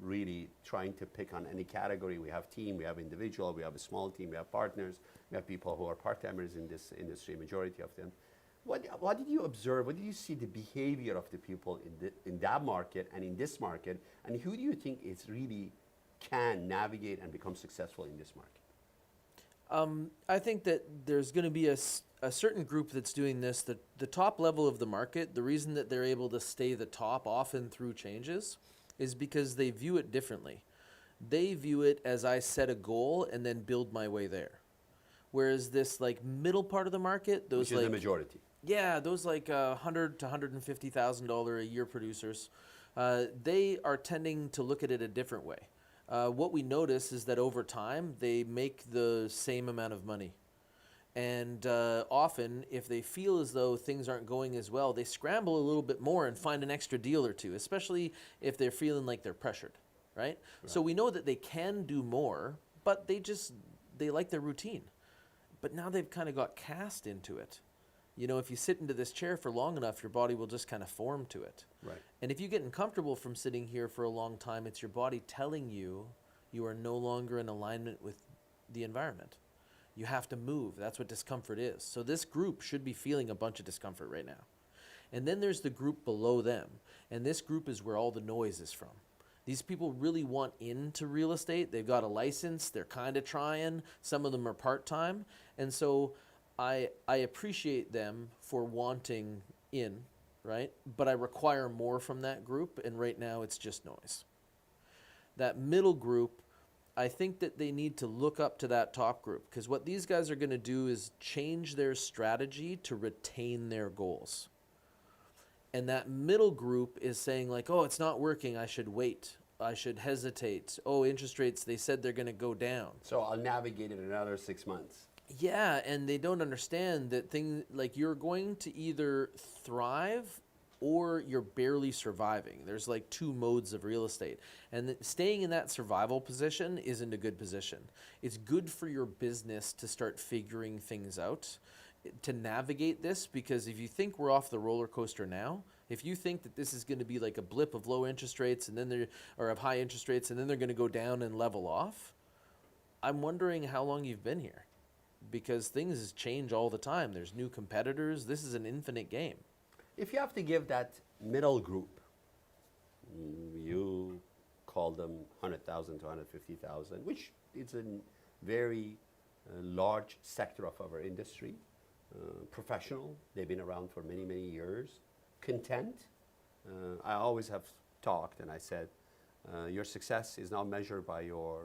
really trying to pick on any category. We have team, we have individual, we have a small team, we have partners, we have people who are part-timers in this industry, majority of them. What did you observe? What did you see the behavior of the people in that market and in this market? And who do you think is really can navigate and become successful in this market? I think that there's going to be a certain group that's doing this. The top level of the market, the reason that they're able to stay the top often through changes is because they view it differently. They view it as I set a goal and then build my way there. Whereas this like middle part of the market, those Which is like the majority. Yeah, those like $100,000 to $150,000 a year producers, they are tending to look at it a different way. What we notice is that over time, they make the same amount of money. And often, if they feel as though things aren't going as well, they scramble a little bit more and find an extra deal or two, especially if they're feeling like they're pressured, right? So we know that they can do more, but they like their routine. But now they've kind of got cast into it. You know, if you sit into this chair for long enough, your body will just kind of form to it. Right. And if you get uncomfortable from sitting here for a long time, it's your body telling you you are no longer in alignment with the environment. You have to move. That's what discomfort is. So this group should be feeling a bunch of discomfort right now. And then there's the group below them. And this group is where all the noise is from. These people really want into real estate. They've got a license. They're kind of trying. Some of them are part-time. And so I appreciate them for wanting in, right? But I require more from that group, and right now it's just noise. That middle group, I think that they need to look up to that top group, because what these guys are going to do is change their strategy to retain their goals. And that middle group is saying like, oh, it's not working, I should wait. I should hesitate. Oh, interest rates, they said they're going to go down. So I'll navigate it another 6 months. Yeah, and they don't understand that things like you're going to either thrive or you're barely surviving. There's like two modes of real estate. And staying in that survival position isn't a good position. It's good for your business to start figuring things out, to navigate this, because if you think we're off the roller coaster now, if you think that this is going to be like a blip of low interest rates and then or of high interest rates and then they're going to go down and level off, I'm wondering how long you've been here. Because things change all the time. There's new competitors. This is an infinite game. If you have to give that middle group, you call them 100,000 to 150,000, which is a very large sector of our industry, professional. They've been around for many, many years. Content. I always have talked and I said, your success is not measured by your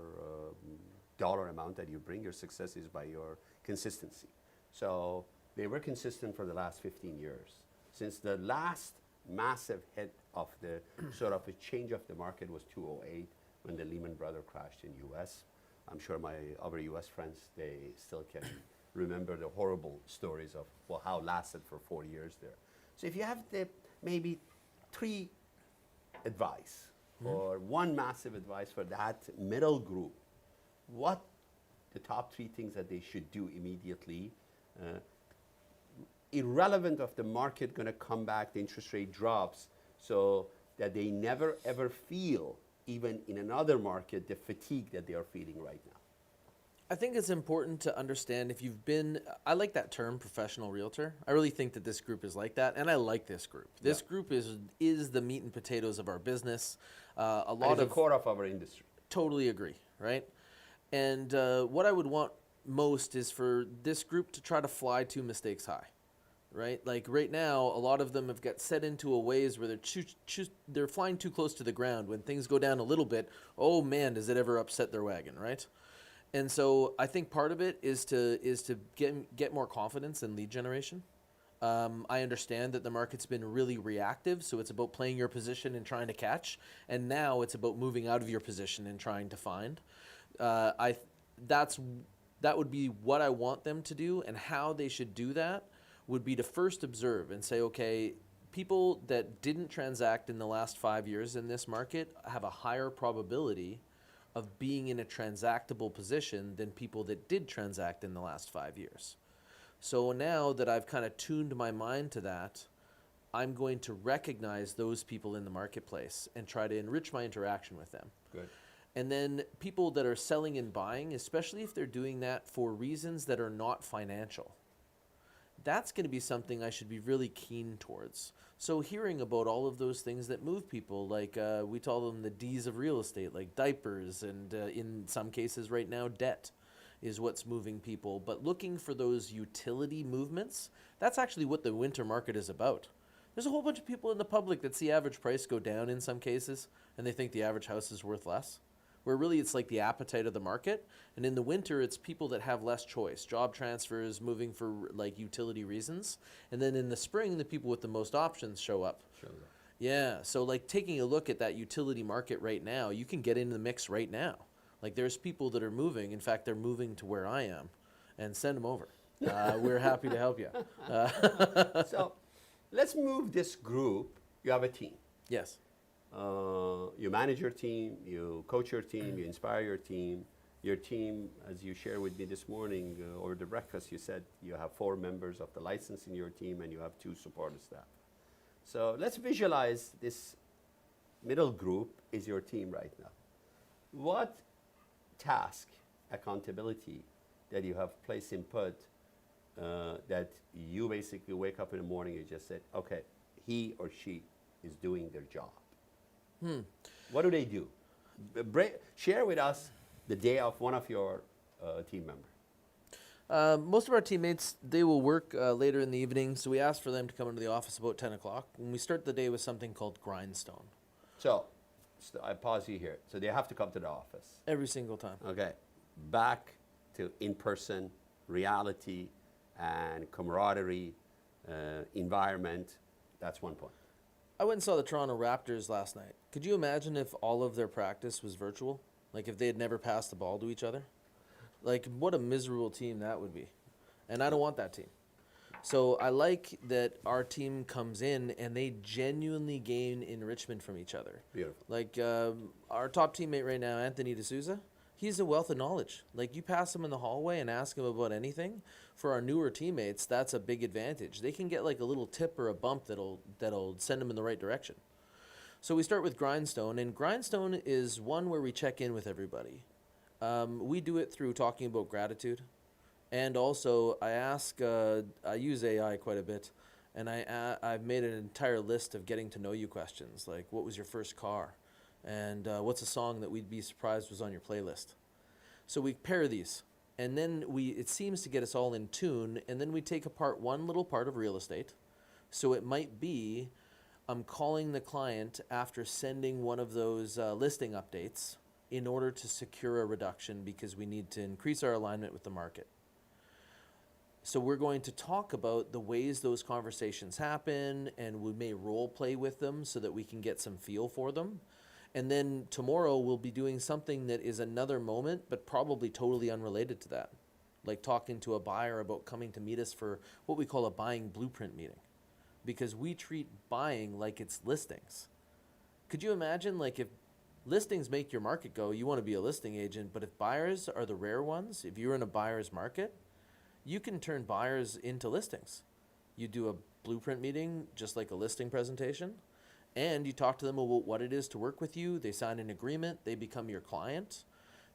dollar amount that you bring. Your success is by your consistency. So they were consistent for the last 15 years. Since the last massive hit of the sort of a change of the market was 2008, when the Lehman Brothers crashed in U.S. I'm sure my other U.S. friends, they still can remember the horrible stories of well, how it lasted for 4 years there. So if you have the maybe 3 advice or one massive advice for that middle group, what the top 3 things that they should do immediately, irrelevant of the market going to come back, the interest rate drops, so that they never ever feel, even in another market, the fatigue that they are feeling right now. I think it's important to understand if you've been, I like that term, professional realtor. I really think that this group is like that, and I like this group. This group is the meat and potatoes of our business. A lot of the core of our industry. Totally agree, right? And what I would want most is for this group to try to fly 2 mistakes high, right? Like right now, a lot of them have got set into a ways where they're flying too close to the ground. When things go down a little bit, oh man, does it ever upset their wagon, right? And so I think part of it is to get more confidence in lead generation. I understand that the market's been really reactive, so it's about playing your position and trying to catch. And now it's about moving out of your position and trying to find. That would be what I want them to do, and how they should do that would be to first observe and say, okay, people that didn't transact in the last 5 years in this market have a higher probability of being in a transactable position than people that did transact in the last 5 years. So now that I've kind of tuned my mind to that, I'm going to recognize those people in the marketplace and try to enrich my interaction with them. Good. And then people that are selling and buying, especially if they're doing that for reasons that are not financial, that's going to be something I should be really keen towards. So hearing about all of those things that move people, like we call them the D's of real estate, like diapers, and in some cases right now, debt is what's moving people. But looking for those utility movements, that's actually what the winter market is about. There's a whole bunch of people in the public that see average price go down in some cases, and they think the average house is worth less, where really it's like the appetite of the market. And in the winter, it's people that have less choice, job transfers, moving for like utility reasons. And then in the spring, the people with the most options show up. Yeah, so like taking a look at that utility market right now, you can get into the mix right now. Like there's people that are moving. In fact, they're moving to where I am, and send them over. We're happy to help you. So let's move this group. You have a team. Yes. You manage your team, you coach your team, you inspire your team. Your team, as you shared with me this morning over the breakfast, you said you have 4 members of the license in your team and you have 2 supportive staff. So let's visualize this middle group is your team right now. What task, accountability that you have placed in put that you basically wake up in the morning and just said, okay, he or she is doing their job. What do they do? Share with us the day of one of your team members. Most of our teammates, they will work later in the evening, so we ask for them to come into the office about 10 o'clock. And we start the day with something called grindstone. So I pause you here. So they have to come to the office. Every single time. Okay. Back to in-person reality and camaraderie environment. That's one point. I went and saw the Toronto Raptors last night. Could you imagine if all of their practice was virtual? Like if they had never passed the ball to each other? Like what a miserable team that would be. And I don't want that team. So I like that our team comes in and they genuinely gain enrichment from each other. Beautiful. Like our top teammate right now, Anthony D'Souza, he's a wealth of knowledge. Like you pass him in the hallway and ask him about anything. For our newer teammates, that's a big advantage. They can get like a little tip or a bump that'll send them in the right direction. So we start with grindstone, and grindstone is one where we check in with everybody. We do it through talking about gratitude, and also I use AI quite a bit, and I've made an entire list of getting to know you questions, like what was your first car, and what's a song that we'd be surprised was on your playlist. So we pair these, and then it seems to get us all in tune, and then we take apart one little part of real estate. So it might be I'm calling the client after sending one of those listing updates in order to secure a reduction because we need to increase our alignment with the market. So we're going to talk about the ways those conversations happen, and we may role play with them so that we can get some feel for them. And then tomorrow we'll be doing something that is another moment, but probably totally unrelated to that. Like talking to a buyer about coming to meet us for what we call a buying blueprint meeting. Because we treat buying like it's listings. Could you imagine, like, if listings make your market go, you want to be a listing agent, but if buyers are the rare ones, if you're in a buyer's market, you can turn buyers into listings. You do a blueprint meeting, just like a listing presentation, and you talk to them about what it is to work with you. They sign an agreement, they become your client.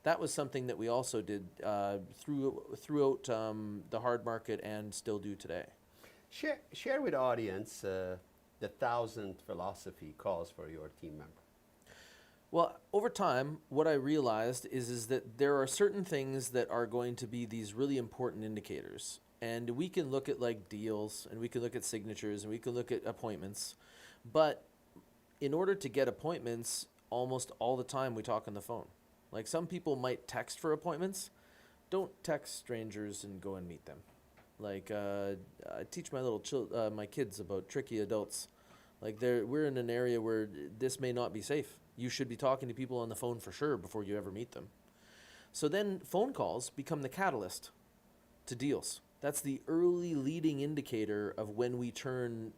That was something that we also did throughout the hard market and still do today. Share with the audience the 1,000 philosophy calls for your team member. Well, over time, what I realized is that there are certain things that are going to be these really important indicators. And we can look at like deals, and we can look at signatures, and we can look at appointments. But in order to get appointments, almost all the time we talk on the phone. Like some people might text for appointments. Don't text strangers and go and meet them. Like I teach my kids about tricky adults. Like we're in an area where this may not be safe. You should be talking to people on the phone for sure before you ever meet them. So then phone calls become the catalyst to deals. That's the early leading indicator of when we turn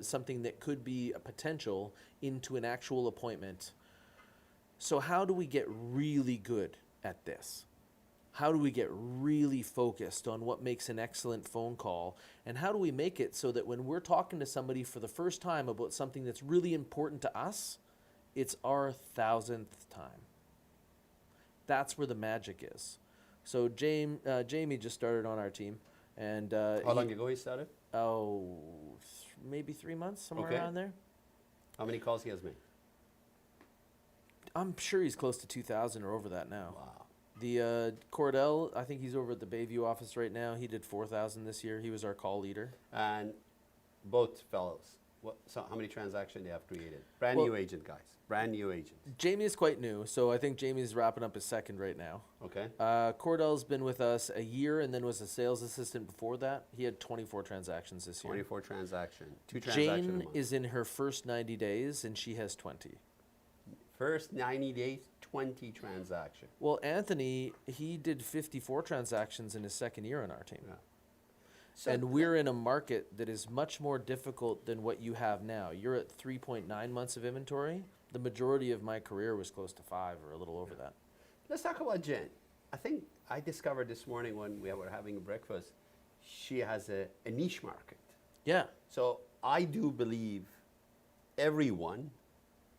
something that could be a potential into an actual appointment. So how do we get really good at this? How do we get really focused on what makes an excellent phone call? And how do we make it so that when we're talking to somebody for the first time about something that's really important to us, it's our 1,000th time? That's where the magic is. So Jamie just started on our team. And how long ago he started? Maybe 3 months, somewhere Okay. around there. How many calls he has made? I'm sure he's close to 2,000 or over that now. Wow. The Cordell, I think he's over at the Bayview office right now. He did 4,000 this year. He was our call leader. And both fellows, so how many transactions they have created? Brand new agent, guys. Brand new agents. Jamie is quite new, so I think Jamie's wrapping up his second right now. Okay. Cordell's been with us a year and then was a sales assistant before that. He had 24 transactions this year. 24 transactions. 2 transactions a Jane month. is in her first 90 days, and she has 20. First 90 days, 20 transactions. Well, Anthony, he did 54 transactions in his second year on our team. Yeah. So And we're in a market that is much more difficult than what you have now. You're at 3.9 months of inventory. The majority of my career was close to 5 or a little over that. let's talk about Jen. I think I discovered this morning when we were having breakfast, she has a niche market. Yeah. So I do believe everyone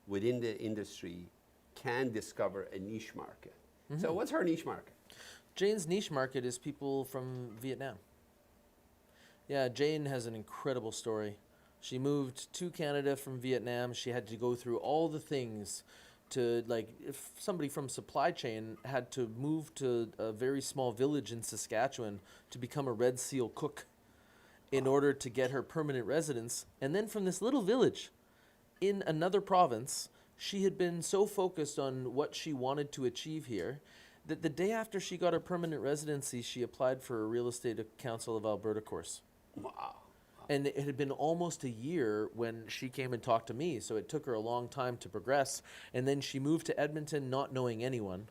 within the industry can discover a niche market. Mm-hmm. So what's her niche market? Jane's niche market is people from Vietnam. Yeah, Jane has an incredible story. She moved to Canada from Vietnam. She had to go through all the things to, like, if somebody from supply chain had to move to a very small village in Saskatchewan to become a Red Seal cook in order to get her permanent residence. And then from this little village in another province, she had been so focused on what she wanted to achieve here that the day after she got her permanent residency, she applied for a Real Estate Council of Alberta course. Wow. And it had been almost a year when she came and talked to me, so it took her a long time to progress. And then she moved to Edmonton not knowing anyone,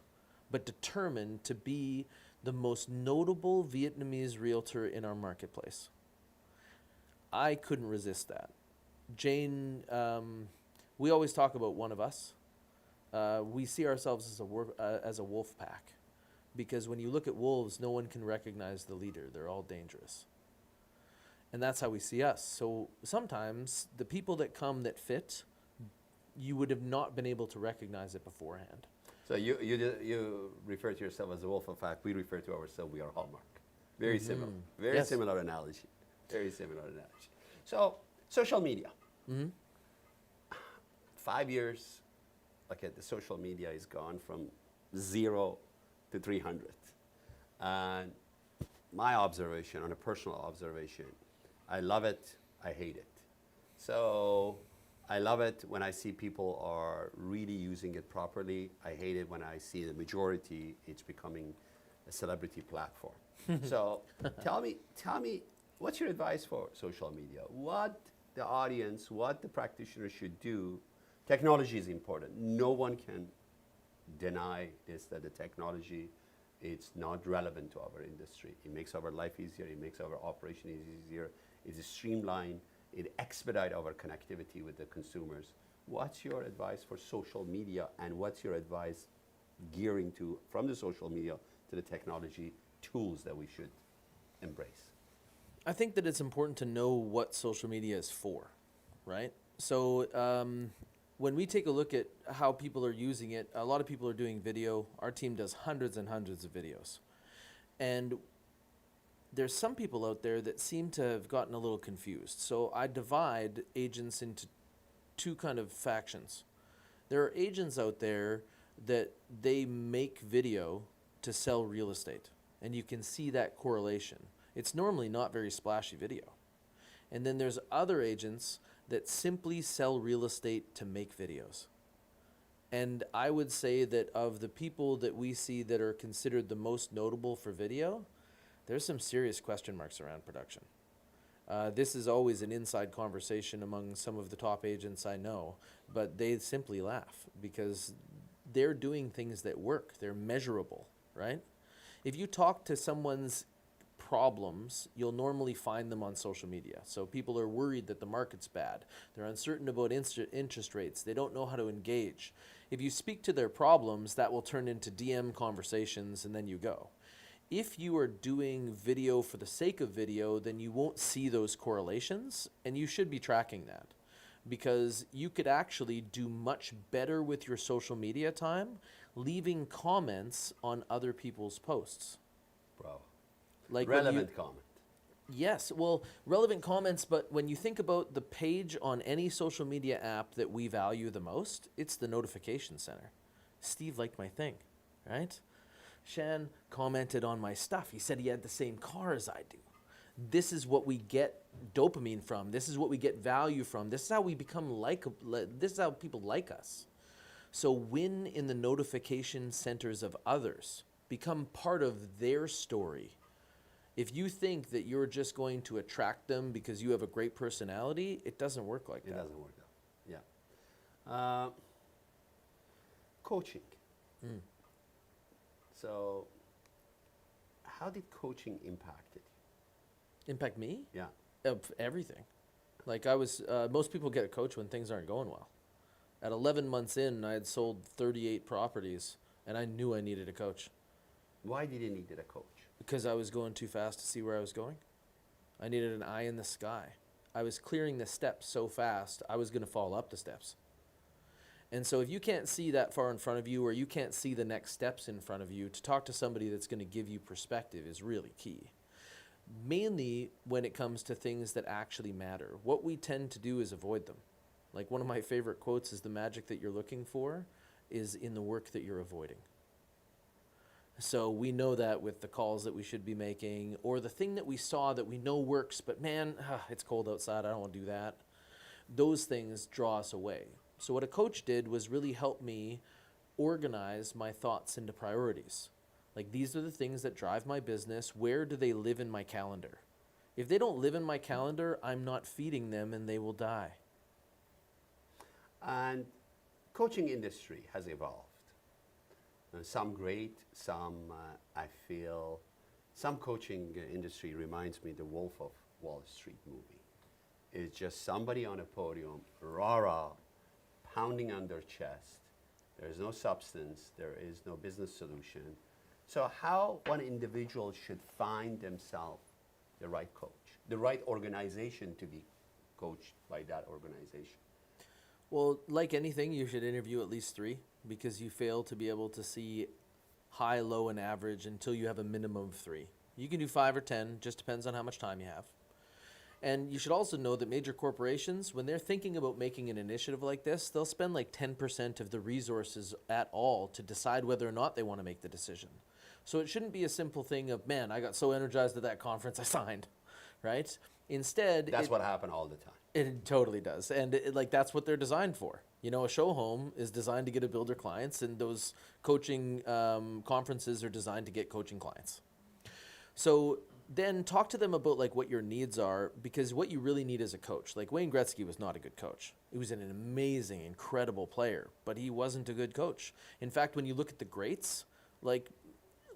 but determined to be the most notable Vietnamese realtor in our marketplace. I couldn't resist that. Jane, we always talk about one of us. We see ourselves as a wolf pack, because when you look at wolves, no one can recognize the leader. They're all dangerous. And that's how we see us. So sometimes the people that come that fit, you would have not been able to recognize it beforehand. So you refer to yourself as a wolf of fact. We refer to ourselves, we are Hallmark. Very similar. Very Yes. similar analogy. Very similar analogy. So social media. Mm-hmm. 5 years, the social media is gone from 0 to 300. And my observation, on a personal observation, I love it, I hate it. So I love it when I see people are really using it properly. I hate it when I see the majority, it's becoming a celebrity platform. So tell me, what's your advice for social media? What the audience, what the practitioner should do Technology is important. No one can deny this, that the technology it's not relevant to our industry. It makes our life easier, it makes our operation easier, it's streamlined, it expedites our connectivity with the consumers. What's your advice for social media, and what's your advice gearing to from the social media to the technology tools that we should embrace? I think that it's important to know what social media is for, right? So when we take a look at how people are using it, a lot of people are doing video. Our team does hundreds and hundreds of videos. And there's some people out there that seem to have gotten a little confused. So I divide agents into two kind of factions. There are agents out there that they make video to sell real estate. And you can see that correlation. It's normally not very splashy video. And then there's other agents that simply sell real estate to make videos. And I would say that of the people that we see that are considered the most notable for video, there's some serious question marks around production. This is always an inside conversation among some of the top agents I know, but they simply laugh because they're doing things that work. They're measurable, right? If you talk to someone's problems, you'll normally find them on social media. So people are worried that the market's bad. They're uncertain about interest rates. They don't know how to engage. If you speak to their problems, that will turn into DM conversations, and then you go. If you are doing video for the sake of video, then you won't see those correlations, and you should be tracking that, because you could actually do much better with your social media time leaving comments on other people's posts. Bro. Like relevant comment. Yes, well, relevant comments, but when you think about the page on any social media app that we value the most, it's the notification center. Steve liked my thing, right? Shan commented on my stuff. He said he had the same car as I do. This is what we get dopamine from. This is what we get value from. This is how we become this is how people like us. So win in the notification centers of others. Become part of their story. If you think that you're just going to attract them because you have a great personality, it doesn't work like that. It doesn't work that. Yeah. Coaching. So, how did coaching impact it? Impact me? Yeah. Everything. Like most people get a coach when things aren't going well. At 11 months in, I had sold 38 properties, and I knew I needed a coach. Why did you need a coach? Because I was going too fast to see where I was going. I needed an eye in the sky. I was clearing the steps so fast, I was going to fall up the steps. And so if you can't see that far in front of you, or you can't see the next steps in front of you, to talk to somebody that's going to give you perspective is really key. Mainly when it comes to things that actually matter. What we tend to do is avoid them. Like one of my favorite quotes is, the magic that you're looking for is in the work that you're avoiding. So we know that with the calls that we should be making, or the thing that we saw that we know works, but man, it's cold outside, I don't want to do that. Those things draw us away. So what a coach did was really help me organize my thoughts into priorities. Like, these are the things that drive my business. Where do they live in my calendar? If they don't live in my calendar, I'm not feeding them and they will die. And coaching industry has evolved. Some great, some I feel, some coaching industry reminds me the Wolf of Wall Street movie. It's just somebody on a podium, rah-rah, pounding on their chest. There's no substance, there is no business solution. So how one individual should find themselves the right coach, the right organization to be coached by that organization? Well, like anything, you should interview at least 3, because you fail to be able to see high, low, and average until you have a minimum of 3. You can do 5 or 10, just depends on how much time you have. And you should also know that major corporations, when they're thinking about making an initiative like this, they'll spend like 10% of the resources at all to decide whether or not they want to make the decision. So it shouldn't be a simple thing of, man, I got so energized at that conference, I signed, right? Instead, that's what happened all the time. It totally does. And like, that's what they're designed for. You know, a show home is designed to get a builder clients, and those coaching conferences are designed to get coaching clients. So then talk to them about like what your needs are, because what you really need is a coach. Like Wayne Gretzky was not a good coach. He was an amazing, incredible player, but he wasn't a good coach. In fact, when you look at the greats, like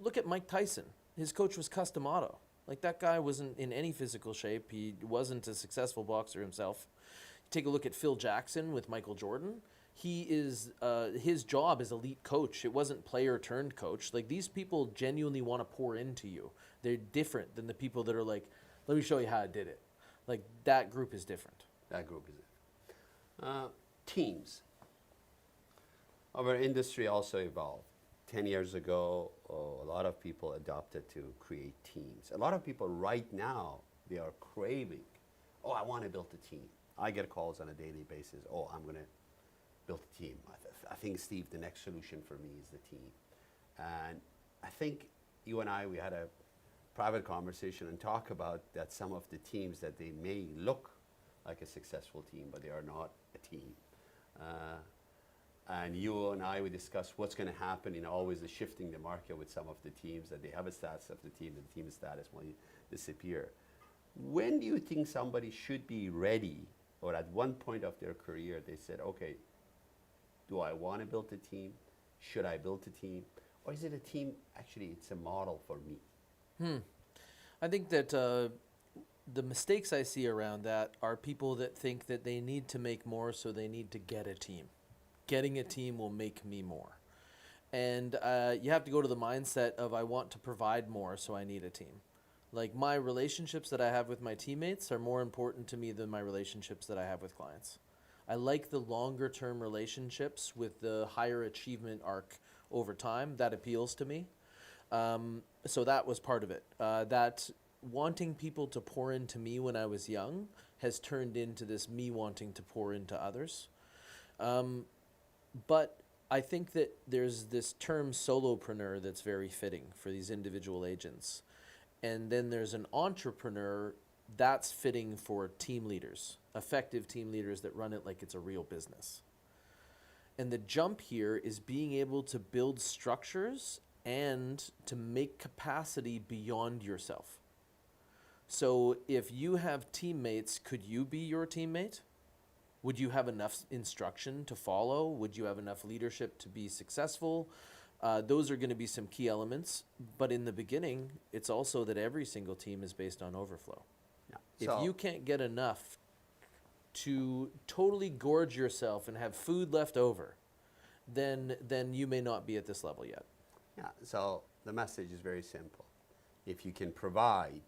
look at Mike Tyson. His coach was Cus D'Amato. Like that guy wasn't in any physical shape. He wasn't a successful boxer himself. Take a look at Phil Jackson with Michael Jordan. He is his job is elite coach. It wasn't player turned coach. Like these people genuinely want to pour into you. They're different than the people that are like, let me show you how I did it. Like that group is different. That group is it. Teams. Our industry also evolved. 10 years ago, a lot of people adopted to create teams. A lot of people right now, they are craving, oh, I want to build a team. I get calls on a daily basis, oh, I'm going to build a team. I think, Steve, the next solution for me is the team. And I think you and I, we had a private conversation and talk about that some of the teams that they may look like a successful team, but they are not a team. And you and I, we discussed what's going to happen in always the shifting the market with some of the teams, that they have a status of the team, and the team status will disappear. When do you think somebody should be ready, or at one point of their career, they said, okay, do I want to build a team? Should I build a team? Or is it a team, actually, it's a model for me? I think that the mistakes I see around that are people that think that they need to make more, so they need to get a team. Getting a team will make me more. And you have to go to the mindset of, I want to provide more, so I need a team. Like my relationships that I have with my teammates are more important to me than my relationships that I have with clients. I like the longer term relationships with the higher achievement arc over time. That appeals to me. So that was part of it. That wanting people to pour into me when I was young has turned into this me wanting to pour into others. But I think that there's this term solopreneur that's very fitting for these individual agents. And then there's an entrepreneur that's fitting for team leaders, effective team leaders that run it like it's a real business. And the jump here is being able to build structures and to make capacity beyond yourself. So if you have teammates, could you be your teammate? Would you have enough instruction to follow? Would you have enough leadership to be successful? Those are going to be some key elements. But in the beginning, it's also that every single team is based on overflow. Yeah. If you can't get enough to totally gorge yourself and have food left over, then you may not be at this level yet. Yeah, so the message is very simple. If you can provide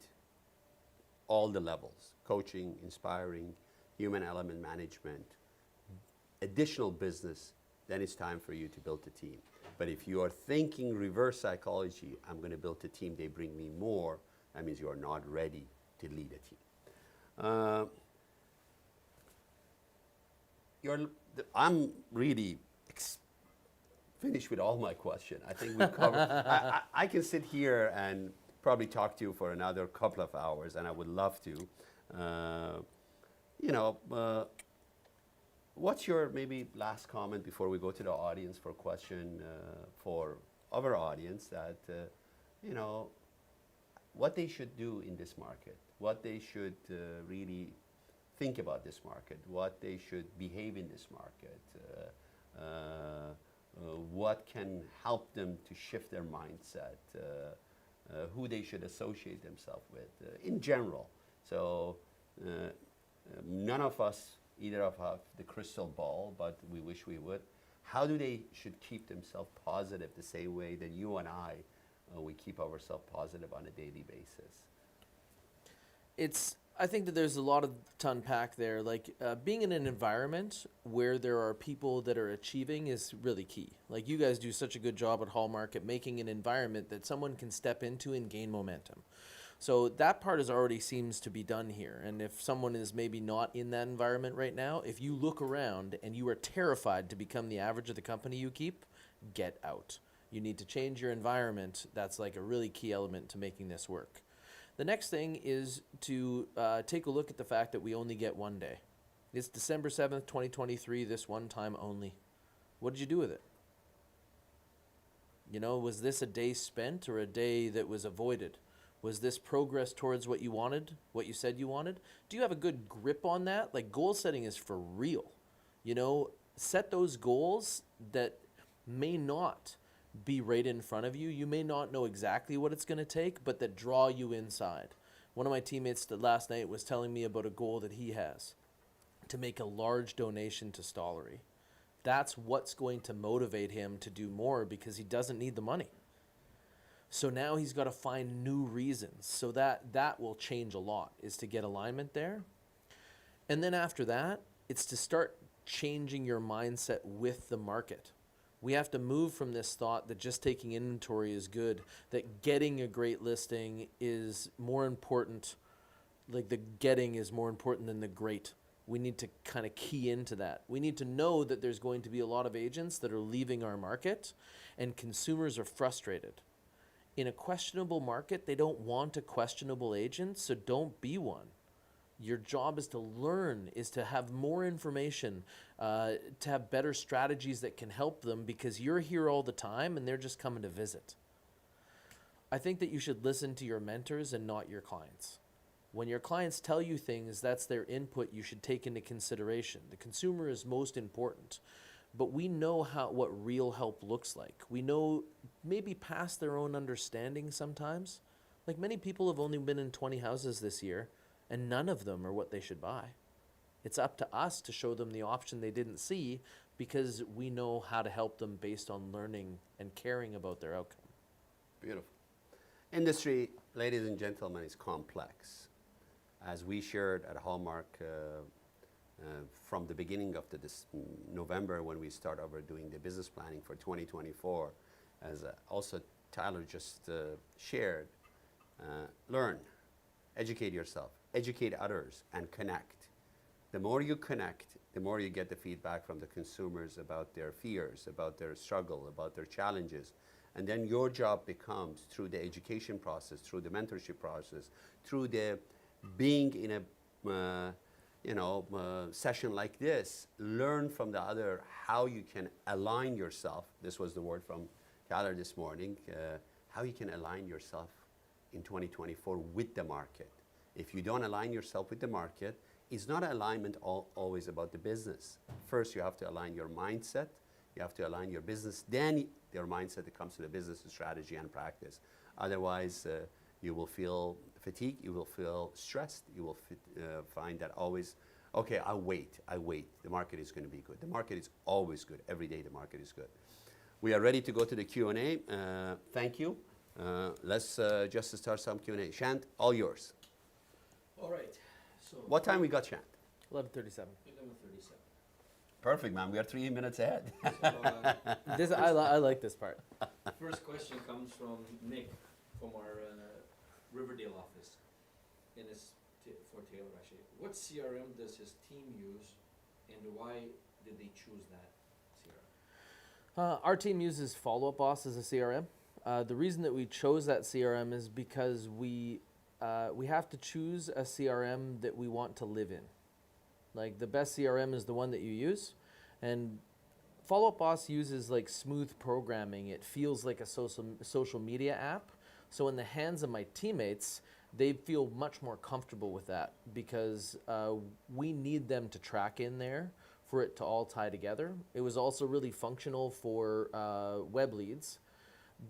all the levels, coaching, inspiring, human element management, additional business, then it's time for you to build a team. But if you are thinking reverse psychology, I'm going to build a team, they bring me more, that means you are not ready to lead a team. I'm really finished with all my questions. I think we covered. I can sit here and probably talk to you for another couple of hours, and I would love to. What's your maybe last comment before we go to the audience for a question for our audience that, what they should do in this market, what they should really think about this market, what they should behave in this market, what can help them to shift their mindset, who they should associate themselves with in general. So none of us, either of us, have the crystal ball, but we wish we would. How do they should keep themselves positive the same way that you and I, we keep ourselves positive on a daily basis? I think that there's a lot to unpack there. Like being in an environment where there are people that are achieving is really key. Like you guys do such a good job at Hallmark at making an environment that someone can step into and gain momentum. So that part already seems to be done here. And if someone is maybe not in that environment right now, if you look around and you are terrified to become the average of the company you keep, get out. You need to change your environment. That's like a really key element to making this work. The next thing is to take a look at the fact that we only get one day. It's December 7th, 2023, this one time only. What did you do with it? Was this a day spent or a day that was avoided? Was this progress towards what you wanted, what you said you wanted? Do you have a good grip on that? Like, goal setting is for real. You know, set those goals that may not be right in front of you. You may not know exactly what it's going to take, but that draw you inside. One of my teammates last night was telling me about a goal that he has to make a large donation to Stollery. That's what's going to motivate him to do more because he doesn't need the money. So now he's got to find new reasons. So that will change a lot, is to get alignment there. And then after that, it's to start changing your mindset with the market. We have to move from this thought that just taking inventory is good, that getting a great listing is more important, like the getting is more important than the great. We need to kind of key into that. We need to know that there's going to be a lot of agents that are leaving our market and consumers are frustrated. In a questionable market, they don't want a questionable agent, so don't be one. Your job is to learn, is to have more information, to have better strategies that can help them because you're here all the time and they're just coming to visit. I think that you should listen to your mentors and not your clients. When your clients tell you things, that's their input you should take into consideration. The consumer is most important. But we know what real help looks like. We know maybe past their own understanding sometimes. Like many people have only been in 20 houses this year, and none of them are what they should buy. It's up to us to show them the option they didn't see because we know how to help them based on learning and caring about their outcome. Beautiful. Industry, ladies and gentlemen, is complex. As we shared at Hallmark from the beginning of this November when we start over doing the business planning for 2024, as also Tyler just shared, learn, educate yourself, educate others, and connect. The more you connect, the more you get the feedback from the consumers about their fears, about their struggle, about their challenges. And then your job becomes, through the education process, through the mentorship process, through the being in a session like this, learn from the other how you can align yourself. This was the word from Tyler this morning, how you can align yourself in 2024 with the market. If you don't align yourself with the market, it's not alignment always about the business. First, you have to align your mindset. You have to align your business. Then your mindset that comes to the business strategy and practice. Otherwise, you will feel fatigued. You will feel stressed. You will find that always, okay, I wait. The market is going to be good. The market is always good. Every day the market is good. We are ready to go to the Q&A. Thank you. Let's just start some Q&A. Shant, all yours. All right. So What time we got, Shant? 11:37. 11:37. Perfect, man. We are 3 minutes ahead. So, I like this part. first question comes from Nick from our Riverdale office, and it's for Taylor actually. What CRM does his team use, and why did they choose that CRM? Our team uses Follow Up Boss as a CRM. The reason that we chose that CRM is because we have to choose a CRM that we want to live in. Like the best CRM is the one that you use, and Follow Up Boss uses like smooth programming. It feels like a social media app. So in the hands of my teammates, they feel much more comfortable with that because we need them to track in there for it to all tie together. It was also really functional for web leads.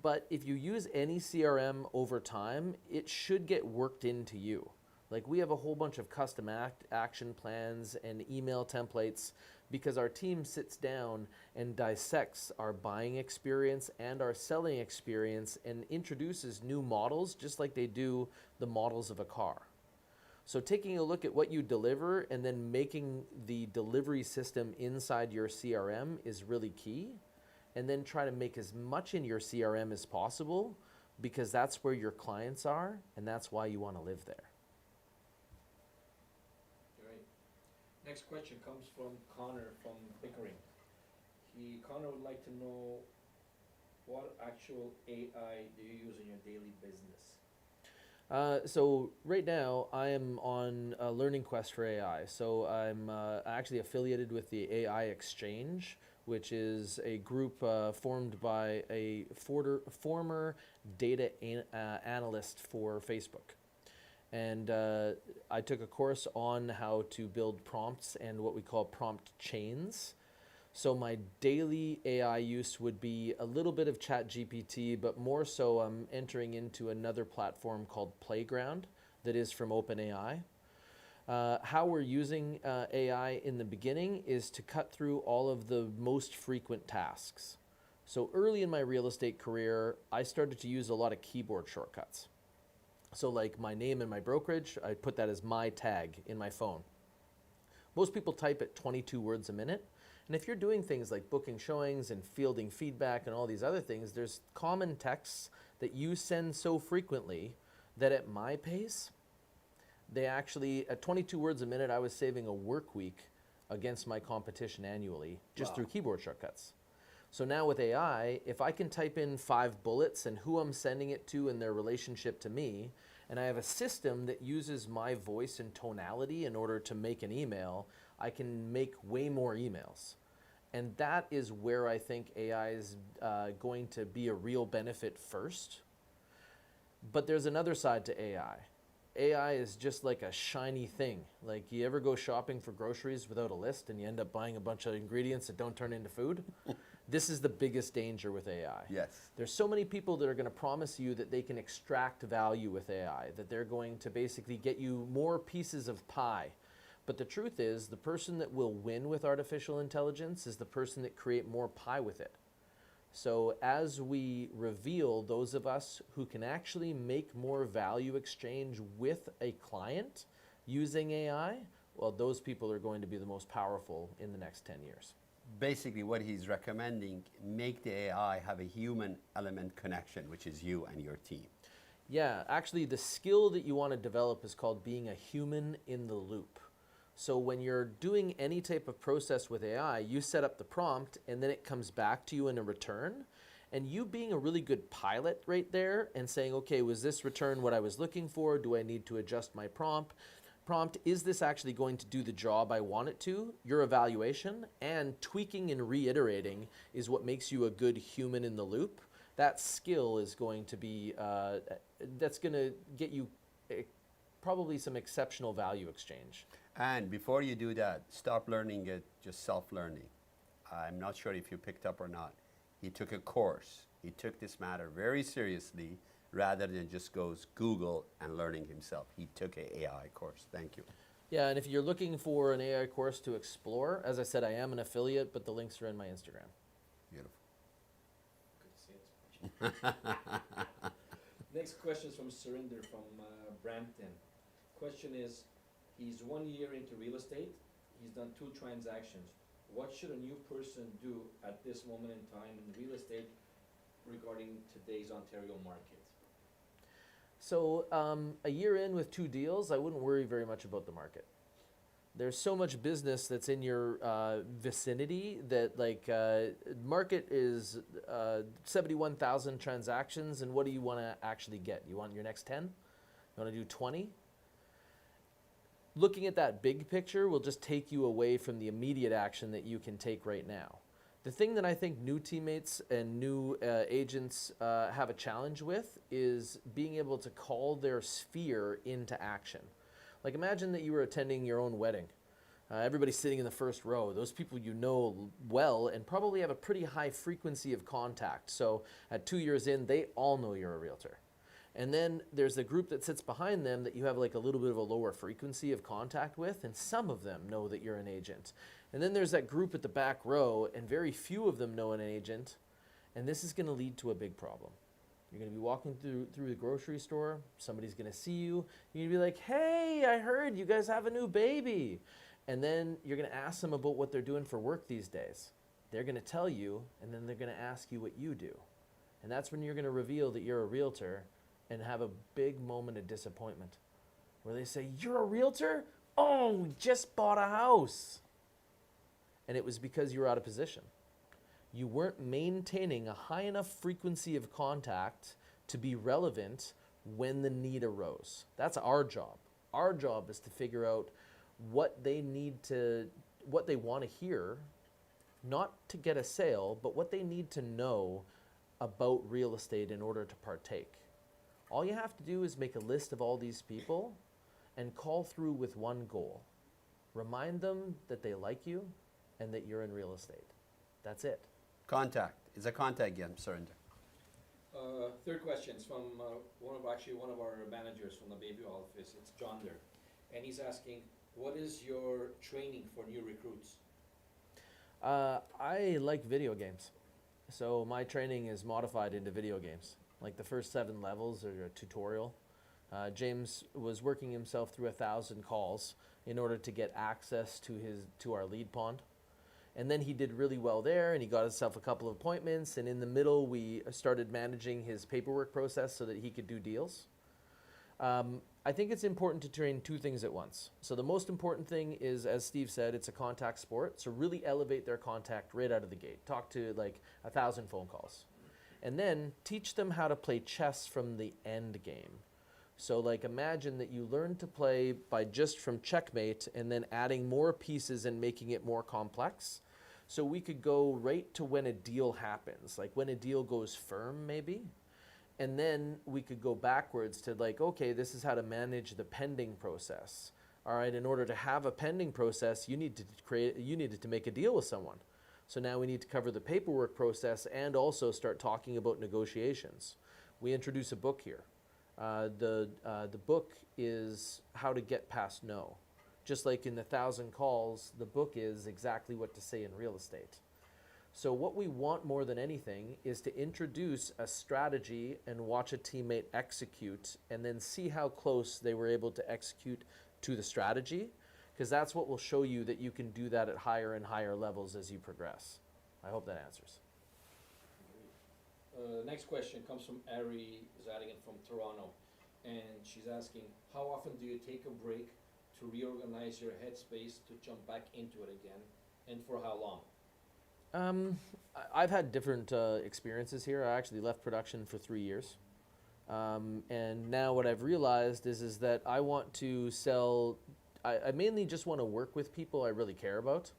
But if you use any CRM over time, it should get worked into you. Like we have a whole bunch of custom action plans and email templates because our team sits down and dissects our buying experience and our selling experience and introduces new models just like they do the models of a car. So taking a look at what you deliver and then making the delivery system inside your CRM is really key. And then try to make as much in your CRM as possible because that's where your clients are and that's why you want to live there. Great. Next question comes from Connor from Pickering. Connor would like to know what actual AI do you use in your daily business? So right now I am on a learning quest for AI. So I'm actually affiliated with the AI Exchange, which is a group formed by a former data analyst for Facebook. And I took a course on how to build prompts and what we call prompt chains. So my daily AI use would be a little bit of ChatGPT, but more so I'm entering into another platform called Playground that is from OpenAI. How we're using AI in the beginning is to cut through all of the most frequent tasks. So early in my real estate career, I started to use a lot of keyboard shortcuts. So like my name and my brokerage, I put that as my tag in my phone. Most people type at 22 words a minute. And if you're doing things like booking showings and fielding feedback and all these other things, there's common texts that you send so frequently that at my pace, they actually, at 22 words a minute, I was saving a work week against my competition annually just through keyboard shortcuts. So now with AI, if I can type in 5 bullets and who I'm sending it to and their relationship to me, and I have a system that uses my voice and tonality in order to make an email, I can make way more emails. And that is where I think AI is going to be a real benefit first. But there's another side to AI. AI is just like a shiny thing. Like, you ever go shopping for groceries without a list and you end up buying a bunch of ingredients that don't turn into food? This is the biggest danger with AI. Yes. There's so many people that are going to promise you that they can extract value with AI, that they're going to basically get you more pieces of pie. But the truth is, the person that will win with artificial intelligence is the person that create more pie with it. So as we reveal those of us who can actually make more value exchange with a client using AI, well, those people are going to be the most powerful in the next 10 years. Basically, what he's recommending, make the AI have a human element connection, which is you and your team. Yeah, actually, the skill that you want to develop is called being a human in the loop. So when you're doing any type of process with AI, you set up the prompt and then it comes back to you in a return. And you being a really good pilot right there and saying, okay, was this return what I was looking for? Do I need to adjust my prompt? Is this actually going to do the job I want it to? Your evaluation and tweaking and reiterating is what makes you a good human in the loop. That skill is going to be, that's going to get you probably some exceptional value exchange. And before you do that, stop learning it, just self-learning. I'm not sure if you picked up or not. He took a course. He took this matter very seriously rather than just goes Google and learning himself. He took an AI course. Thank you. Yeah, and if you're looking for an AI course to explore, as I said, I am an affiliate, but the links are in my Instagram. Beautiful. Good to see it. Next question is from Surinder from Brampton. Question is, he's 1 year into real estate. He's done 2 transactions. What should a new person do at this moment in time in real estate regarding today's Ontario market? So a year in with 2 deals, I wouldn't worry very much about the market. There's so much business that's in your vicinity that market is 71,000 transactions, and what do you want to actually get? You want your next 10? You want to do 20? Looking at that big picture will just take you away from the immediate action that you can take right now. The thing that I think new teammates and new agents have a challenge with is being able to call their sphere into action. Like, imagine that you were attending your own wedding. Everybody's sitting in the first row. Those people you know well and probably have a pretty high frequency of contact. So at 2 years in, they all know you're a realtor. And then there's a group that sits behind them that you have like a little bit of a lower frequency of contact with, and some of them know that you're an agent. And then there's that group at the back row, and very few of them know an agent, and this is going to lead to a big problem. You're going to be walking through the grocery store, somebody's going to see you, you're going to be like, hey, I heard you guys have a new baby. And then you're going to ask them about what they're doing for work these days. They're going to tell you, and then they're going to ask you what you do. And that's when you're going to reveal that you're a realtor and have a big moment of disappointment where they say, you're a realtor? Oh, we just bought a house. And it was because you were out of position. You weren't maintaining a high enough frequency of contact to be relevant when the need arose. That's our job. Our job is to figure out what they need to, what they want to hear, not to get a sale, but what they need to know about real estate in order to partake. All you have to do is make a list of all these people and call through with one goal. Remind them that they like you and that you're in real estate. That's it. Contact. It's a contact game, Surinder. Third question is from one of our managers from the Bayview office. It's John there, and he's asking, what is your training for new recruits? I like video games. So my training is modified into video games. Like the first 7 levels are a tutorial. James was working himself through 1,000 calls in order to get access to our lead pond. And then he did really well there, and he got himself a couple of appointments. And in the middle, we started managing his paperwork process so that he could do deals. I think it's important to train 2 things at once. So the most important thing is, as Steve said, it's a contact sport. So really elevate their contact right out of the gate. Talk to like 1,000 phone calls. And then teach them how to play chess from the end game. So like imagine that you learn to play by just from checkmate and then adding more pieces and making it more complex. So we could go right to when a deal happens, like when a deal goes firm maybe. And then we could go backwards to like, okay, this is how to manage the pending process. All right, in order to have a pending process, you needed to make a deal with someone. So now we need to cover the paperwork process and also start talking about negotiations. We introduce a book here. The book is how to get past no. Just like in the 1,000 calls, the book is exactly what to say in real estate. So what we want more than anything is to introduce a strategy and watch a teammate execute and then see how close they were able to execute to the strategy, because that's what will show you that you can do that at higher and higher levels as you progress. I hope that answers. Next question comes from Ari Zadigan from Toronto, and she's asking, how often do you take a break to reorganize your headspace to jump back into it again, and for how long? I've had different experiences here. I actually left production for 3 years. And now what I've realized is that I want to sell, I mainly just want to work with people I really care about.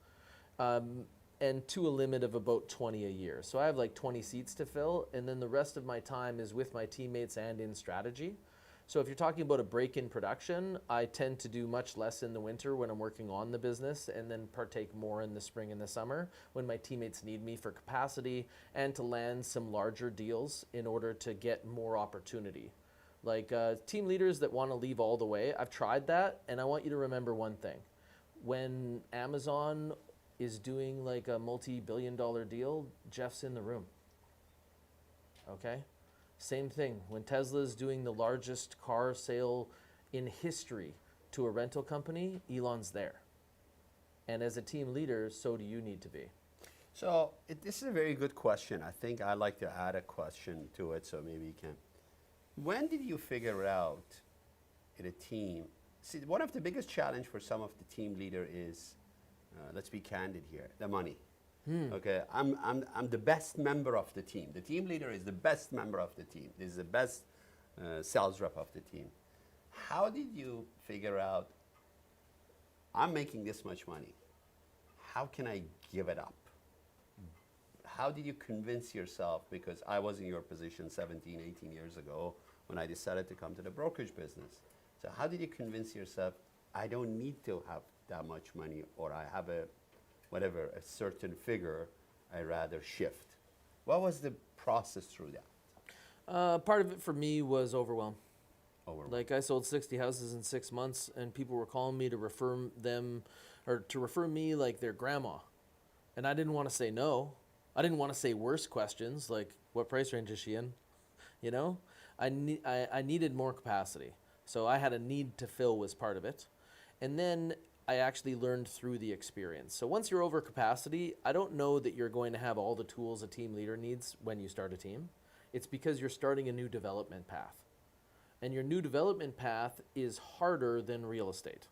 And to a limit of about 20 a year. So I have like 20 seats to fill, and then the rest of my time is with my teammates and in strategy. So if you're talking about a break in production, I tend to do much less in the winter when I'm working on the business, and then partake more in the spring and the summer when my teammates need me for capacity and to land some larger deals in order to get more opportunity. Like team leaders that want to leave all the way, I've tried that, and I want you to remember one thing. When Amazon is doing like a multi-billion-dollar deal, Jeff's in the room. Okay? Same thing. When Tesla's doing the largest car sale in history to a rental company, Elon's there. And as a team leader, so do you need to be. So this is a very good question. I think I'd like to add a question to it, so maybe you can. When did you figure out in a team? See, one of the biggest challenge for some of the team leader is, let's be candid here, the money. Okay, I'm the best member of the team. The team leader is the best member of the team. This is the best sales rep of the team. How did you figure out, I'm making this much money, how can I give it up? How did you convince yourself, because I was in your position 17, 18 years ago when I decided to come to the brokerage business. So how did you convince yourself, I don't need to have that much money, or I have a certain figure, I rather shift? What was the process through that? Part of it for me was overwhelm. Overwhelm. Like I sold 60 houses in 6 months, and people were calling me to refer them, or to refer me like their grandma. And I didn't want to say no. I didn't want to say worse questions like, what price range is she in? You know, I needed more capacity. So I had a need to fill was part of it. And then I actually learned through the experience. So once you're over capacity, I don't know that you're going to have all the tools a team leader needs when you start a team. It's because you're starting a new development path. And your new development path is harder than real estate.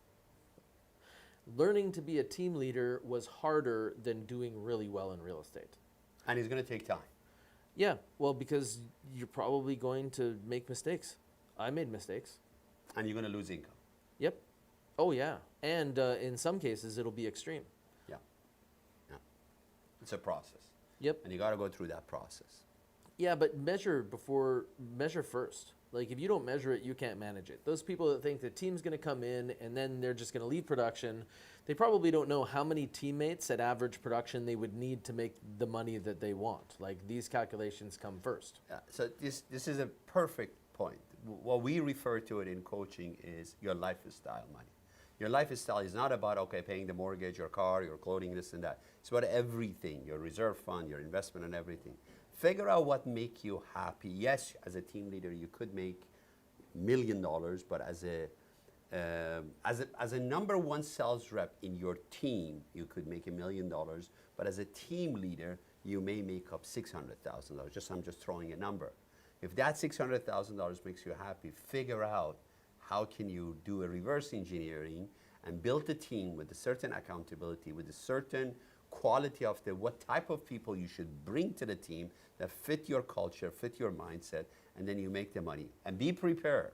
Learning to be a team leader was harder than doing really well in real estate. And it's going to take time. Yeah, well, because you're probably going to make mistakes. I made mistakes. And you're going to lose income. Yep. Oh, yeah. And in some cases, it'll be extreme. Yeah. Yeah. It's a process. Yep. And you got to go through that process. Yeah, but measure first. Like if you don't measure it, you can't manage it. Those people that think the team's going to come in and then they're just going to leave production, they probably don't know how many teammates at average production they would need to make the money that they want. Like these calculations come first. Yeah, so this is a perfect point. What we refer to it in coaching is your lifestyle money. Your lifestyle is not about, okay, paying the mortgage, your car, your clothing, this and that. It's about everything, your reserve fund, your investment and everything. Figure out what make you happy. Yes, as a team leader, you could make $1 million, but as a number one sales rep in your team, you could make $1 million, but as a team leader, you may make up $600,000. I'm just throwing a number. If that $600,000 makes you happy, figure out how can you do a reverse engineering and build a team with a certain accountability, with a certain quality of what type of people you should bring to the team that fit your culture, fit your mindset, and then you make the money. And be prepared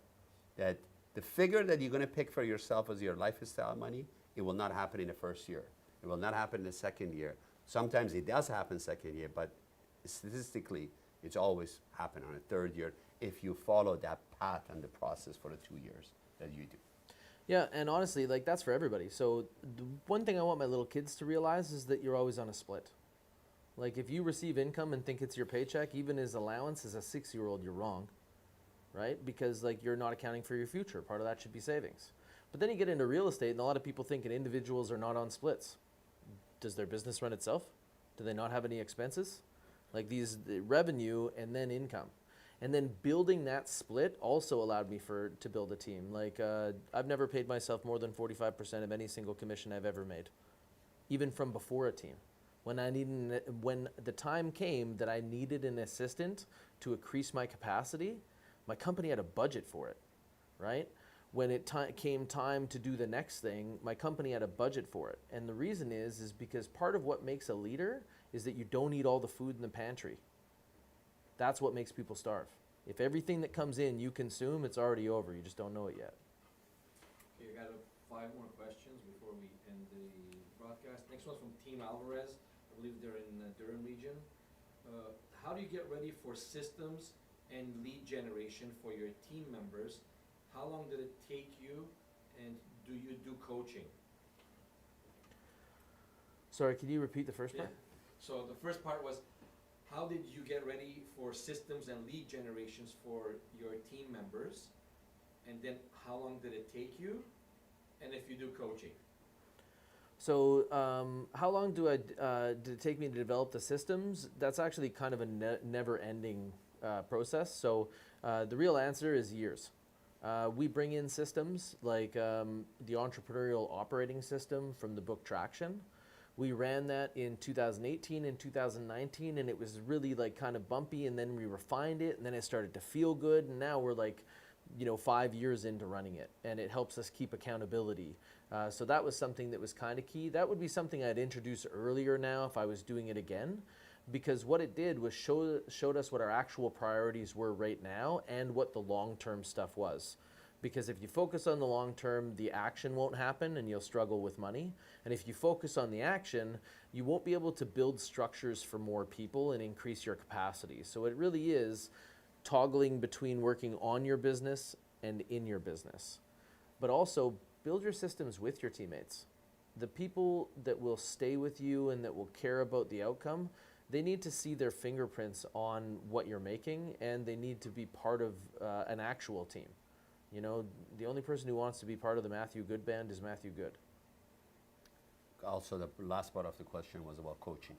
that the figure that you're going to pick for yourself as your lifestyle money, it will not happen in the first year. It will not happen in the second year. Sometimes it does happen second year, but statistically, it's always happen on a third year if you follow that path and the process for the 2 years that you do. Yeah, and honestly, like that's for everybody. So the one thing I want my little kids to realize is that you're always on a split. Like if you receive income and think it's your paycheck, even as allowance as a 6-year-old, you're wrong, right? Because like you're not accounting for your future. Part of that should be savings. But then you get into real estate and a lot of people think that individuals are not on splits. Does their business run itself? Do they not have any expenses? Like the revenue and then income. And then building that split also allowed me to build a team. Like I've never paid myself more than 45% of any single commission I've ever made, even from before a team. When the time came that I needed an assistant to increase my capacity, my company had a budget for it, right? When it came time to do the next thing, my company had a budget for it. And the reason is because part of what makes a leader is that you don't eat all the food in the pantry. That's what makes people starve. If everything that comes in you consume, it's already over. You just don't know it yet. Okay, I got 5 more questions before we end the broadcast. Next one's from Team Alvarez. I believe they're in the Durham region. How do you get ready for systems and lead generation for your team members? How long did it take you, and do you do coaching? Sorry, can you repeat the first part? So the first part was, how did you get ready for systems and lead generations for your team members? And then how long did it take you? And if you do coaching? So how long did it take me to develop the systems? That's actually kind of a never-ending process. So the real answer is years. We bring in systems like the entrepreneurial operating system from the book Traction. We ran that in 2018 and 2019, and it was really like kind of bumpy, and then we refined it, and then it started to feel good, and now we're like, 5 years into running it, and it helps us keep accountability. So that was something that was kind of key. That would be something I'd introduce earlier now if I was doing it again, because what it did was showed us what our actual priorities were right now and what the long-term stuff was. Because if you focus on the long term, the action won't happen and you'll struggle with money. And if you focus on the action, you won't be able to build structures for more people and increase your capacity. So it really is toggling between working on your business and in your business. But also build your systems with your teammates. The people that will stay with you and that will care about the outcome, they need to see their fingerprints on what you're making, and they need to be part of an actual team. The only person who wants to be part of the Matthew Good band is Matthew Good. Also, the last part of the question was about coaching.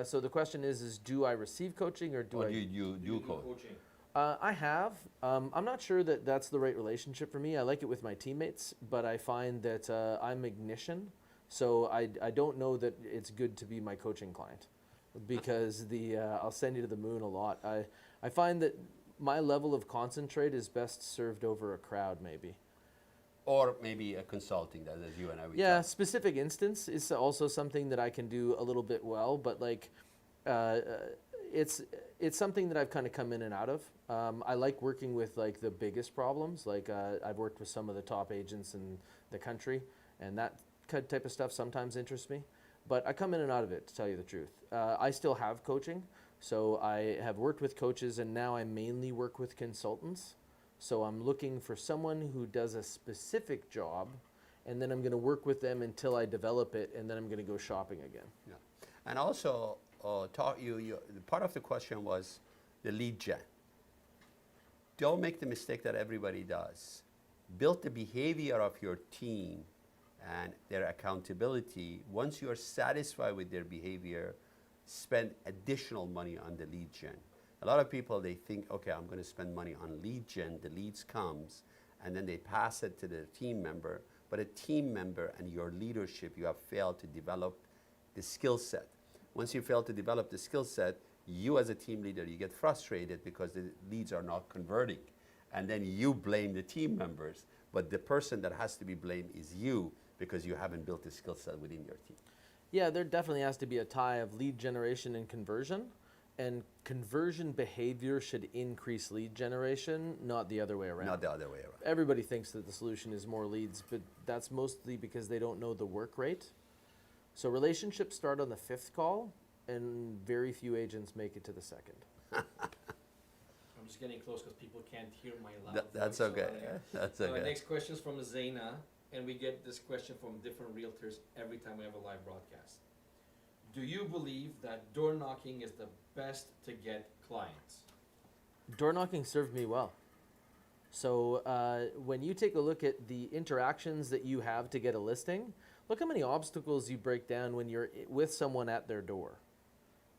So the question is do I receive coaching or do you do coaching? I have. I'm not sure that that's the right relationship for me. I like it with my teammates, but I find that I'm ignition. So I don't know that it's good to be my coaching client because I'll send you to the moon a lot. I find that my level of concentrate is best served over a crowd, maybe. Or maybe a consulting that as you and I would talk. Specific instance is also something that I can do a little bit well, but like it's something that I've kind of come in and out of. I like working with like the biggest problems. Like I've worked with some of the top agents in the country, and that type of stuff sometimes interests me. But I come in and out of it, to tell you the truth. I still have coaching. So I have worked with coaches, and now I mainly work with consultants. So I'm looking for someone who does a specific job, and then I'm going to work with them until I develop it, and then I'm going to go shopping again. Yeah. And also, part of the question was the lead gen. Don't make the mistake that everybody does. Build the behavior of your team and their accountability. Once you are satisfied with their behavior, spend additional money on the lead gen. A lot of people, they think, okay, I'm going to spend money on lead gen, the leads comes, and then they pass it to the team member. But a team member and your leadership, you have failed to develop the skill set. Once you fail to develop the skill set, you as a team leader, you get frustrated because the leads are not converting. And then you blame the team members. But the person that has to be blamed is you, because you haven't built the skill set within your team. Yeah, there definitely has to be a tie of lead generation and conversion. And conversion behavior should increase lead generation, not the other way around. Not the other way around. Everybody thinks that the solution is more leads, but that's mostly because they don't know the work rate. So relationships start on the 5th call, and very few agents make it to the 2nd. I'm just getting close because people can't hear my loud That's voice. okay. That's okay. Next question is from Zaina, and we get this question from different realtors every time we have a live broadcast. Do you believe that door knocking is the best to get clients? Door knocking served me well. So when you take a look at the interactions that you have to get a listing, look how many obstacles you break down when you're with someone at their door,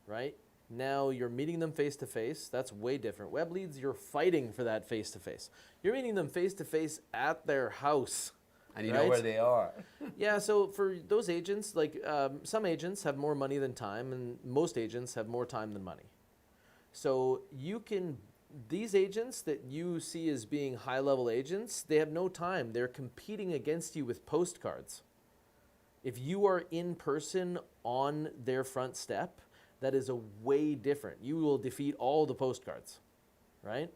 right? Now you're meeting them face to face. That's way different. Web leads, you're fighting for that face to face. You're meeting them face to face at their house. And you right? know where they are. Yeah, so for those agents, like some agents have more money than time, and most agents have more time than money. So these agents that you see as being high-level agents, they have no time. They're competing against you with postcards. If you are in person on their front step, that is a way different. You will defeat all the postcards, right?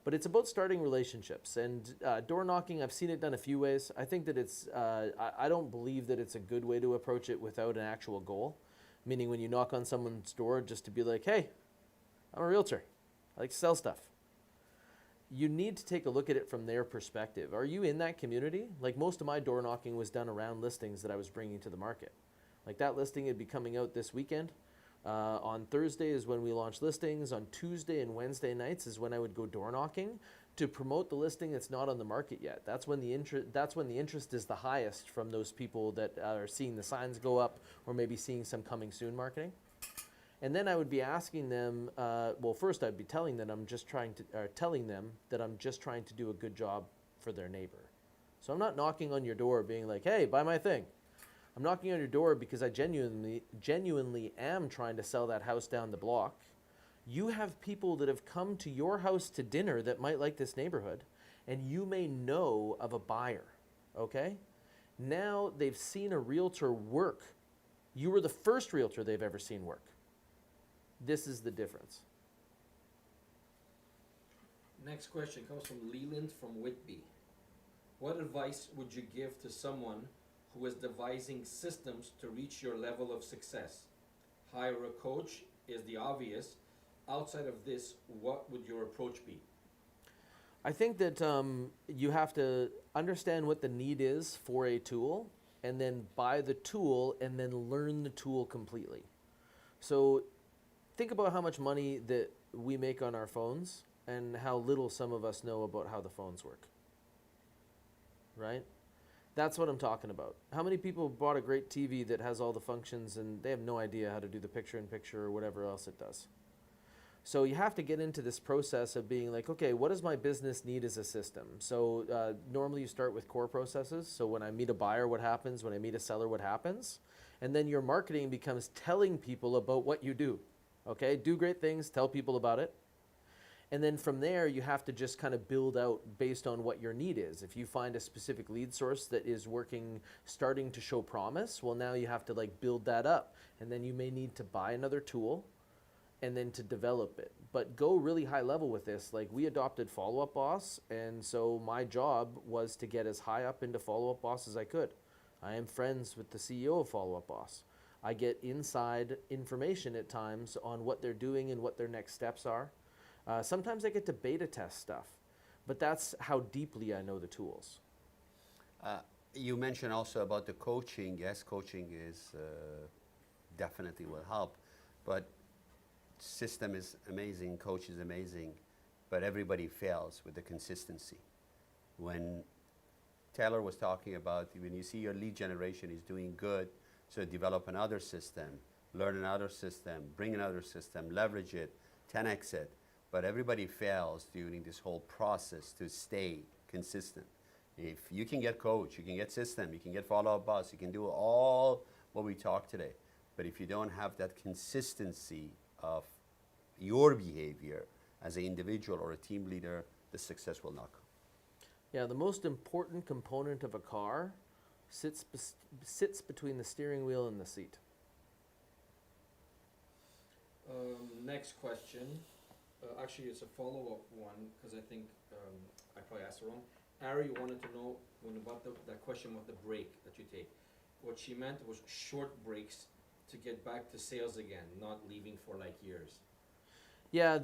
But it's about starting relationships. And door knocking, I've seen it done a few ways. I think that I don't believe that it's a good way to approach it without an actual goal. Meaning when you knock on someone's door just to be like, hey, I'm a realtor. I like to sell stuff. You need to take a look at it from their perspective. Are you in that community? Like most of my door knocking was done around listings that I was bringing to the market. Like that listing would be coming out this weekend. On Thursday is when we launch listings. On Tuesday and Wednesday nights is when I would go door knocking to promote the listing that's not on the market yet. That's when the interest is the highest from those people that are seeing the signs go up or maybe seeing some coming soon marketing. And then I would be asking them. First I'd be telling them telling them that I'm just trying to do a good job for their neighbor. So I'm not knocking on your door being like, hey, buy my thing. I'm knocking on your door because I genuinely am trying to sell that house down the block. You have people that have come to your house to dinner that might like this neighborhood, and you may know of a buyer, okay? Now they've seen a realtor work. You were the first realtor they've ever seen work. This is the difference. Next question comes from Leland from Whitby. What advice would you give to someone who is devising systems to reach your level of success? Hire a coach is the obvious. Outside of this, what would your approach be? I think that you have to understand what the need is for a tool, and then buy the tool, and then learn the tool completely. So think about how much money that we make on our phones and how little some of us know about how the phones work, right? That's what I'm talking about. How many people bought a great TV that has all the functions and they have no idea how to do the picture-in-picture or whatever else it does? So you have to get into this process of being like, okay, what does my business need as a system? So normally you start with core processes. So when I meet a buyer, what happens? When I meet a seller, what happens? And then your marketing becomes telling people about what you do. Okay, do great things, tell people about it. And then from there, you have to just kind of build out based on what your need is. If you find a specific lead source that is working, starting to show promise, well, now you have to like build that up. And then you may need to buy another tool and then to develop it. But go really high level with this. Like we adopted Follow Up Boss. And so my job was to get as high up into Follow Up Boss as I could. I am friends with the CEO of Follow Up Boss. I get inside information at times on what they're doing and what their next steps are. Sometimes I get to beta test stuff, but that's how deeply I know the tools. You mentioned also about the coaching. Yes, coaching is definitely will help, but system is amazing, coach is amazing, but everybody fails with the consistency. When Taylor was talking about when you see your lead generation is doing good, so develop another system, learn another system, bring another system, leverage it, 10x it, but everybody fails during this whole process to stay consistent. If you can get coach, you can get system, you can get follow-up boss, you can do all what we talked today, but if you don't have that consistency of your behavior as an individual or a team leader, the success will not come. Yeah, the most important component of a car sits between the steering wheel and the seat. Next question. Actually, it's a follow-up one because I think I probably asked it wrong. Ari wanted to know about that question about the break that you take. What she meant was short breaks to get back to sales again, not leaving for like years. Yeah,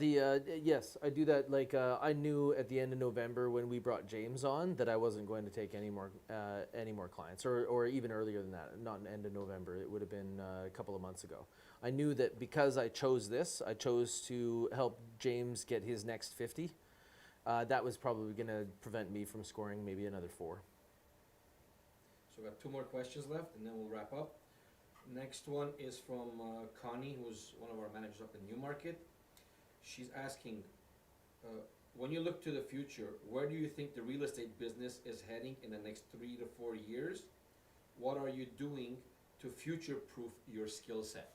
yes, I do that. Like I knew at the end of November when we brought James on that I wasn't going to take any more clients, or even earlier than that. Not the end of November. It would have been a couple of months ago. I knew that because I chose this, I chose to help James get his next 50. That was probably going to prevent me from scoring maybe another 4. So we got 2 more questions left, and then we'll wrap up. Next one is from Connie, who's one of our managers up in Newmarket. She's asking, when you look to the future, where do you think the real estate business is heading in the next 3 to 4 years? What are you doing to future-proof your skill set?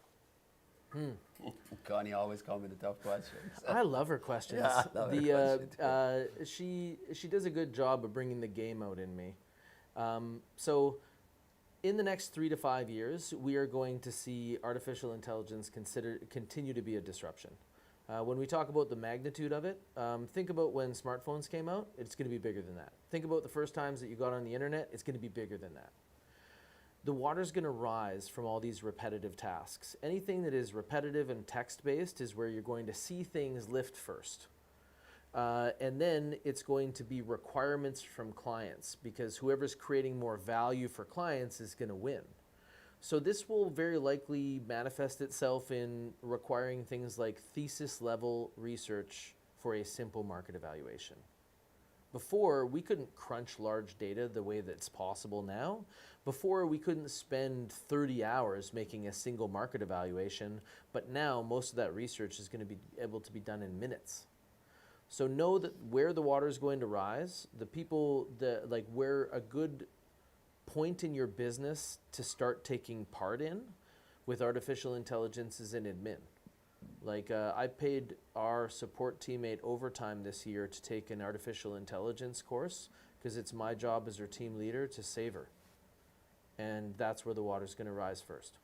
Connie always comes with the tough questions. I love her questions. Yeah, I love her questions. She does a good job of bringing the game out in me. So in the next 3 to 5 years, we are going to see artificial intelligence continue to be a disruption. When we talk about the magnitude of it, think about when smartphones came out, it's going to be bigger than that. Think about the first times that you got on the internet, it's going to be bigger than that. The water's going to rise from all these repetitive tasks. Anything that is repetitive and text-based is where you're going to see things lift first. And then it's going to be requirements from clients, because whoever's creating more value for clients is going to win. So this will very likely manifest itself in requiring things like thesis level research for a simple market evaluation. Before, we couldn't crunch large data the way that's possible now. Before, we couldn't spend 30 hours making a single market evaluation, but now most of that research is going to be able to be done in minutes. So know that where the water is going to rise, where a good point in your business to start taking part in with artificial intelligence is in admin. I paid our support teammate overtime this year to take an artificial intelligence course because it's my job as her team leader to save her. And that's where the water's going to rise first.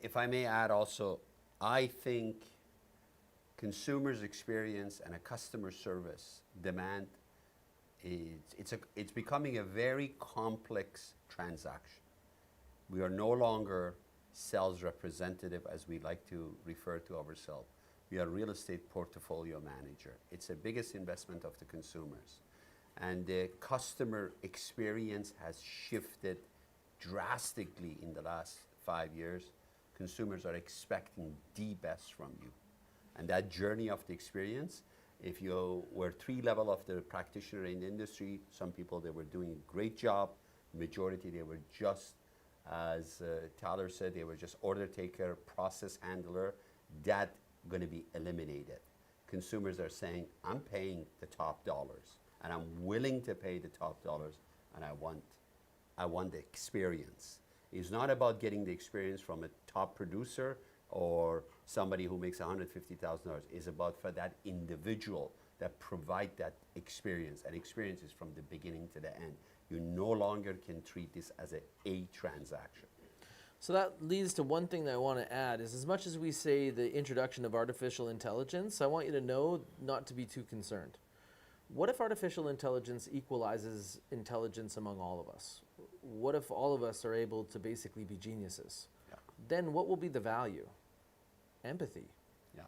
If I may add also, I think consumers' experience and a customer service demand it's becoming a very complex transaction. We are no longer sales representative, as we like to refer to ourselves. We are real estate portfolio manager. It's the biggest investment of the consumers. And the customer experience has shifted drastically in the last 5 years. Consumers are expecting the best from you. And that journey of the experience, if you were 3 level of the practitioner in the industry, some people, they were doing a great job. Majority, they were just, as Tyler said, they were just order taker, process handler. That going to be eliminated. Consumers are saying, I'm paying the top dollars, and I'm willing to pay the top dollars, and I want the experience. It's not about getting the experience from a top producer or somebody who makes $150,000. It's about for that individual that provide that experience, and experience is from the beginning to the end. You no longer can treat this as a transaction. So that leads to one thing that I want to add is, as much as we say the introduction of artificial intelligence, I want you to know not to be too concerned. What if artificial intelligence equalizes intelligence among all of us? What if all of us are able to basically be geniuses? Yeah. then what will be the value? Empathy. Yeah.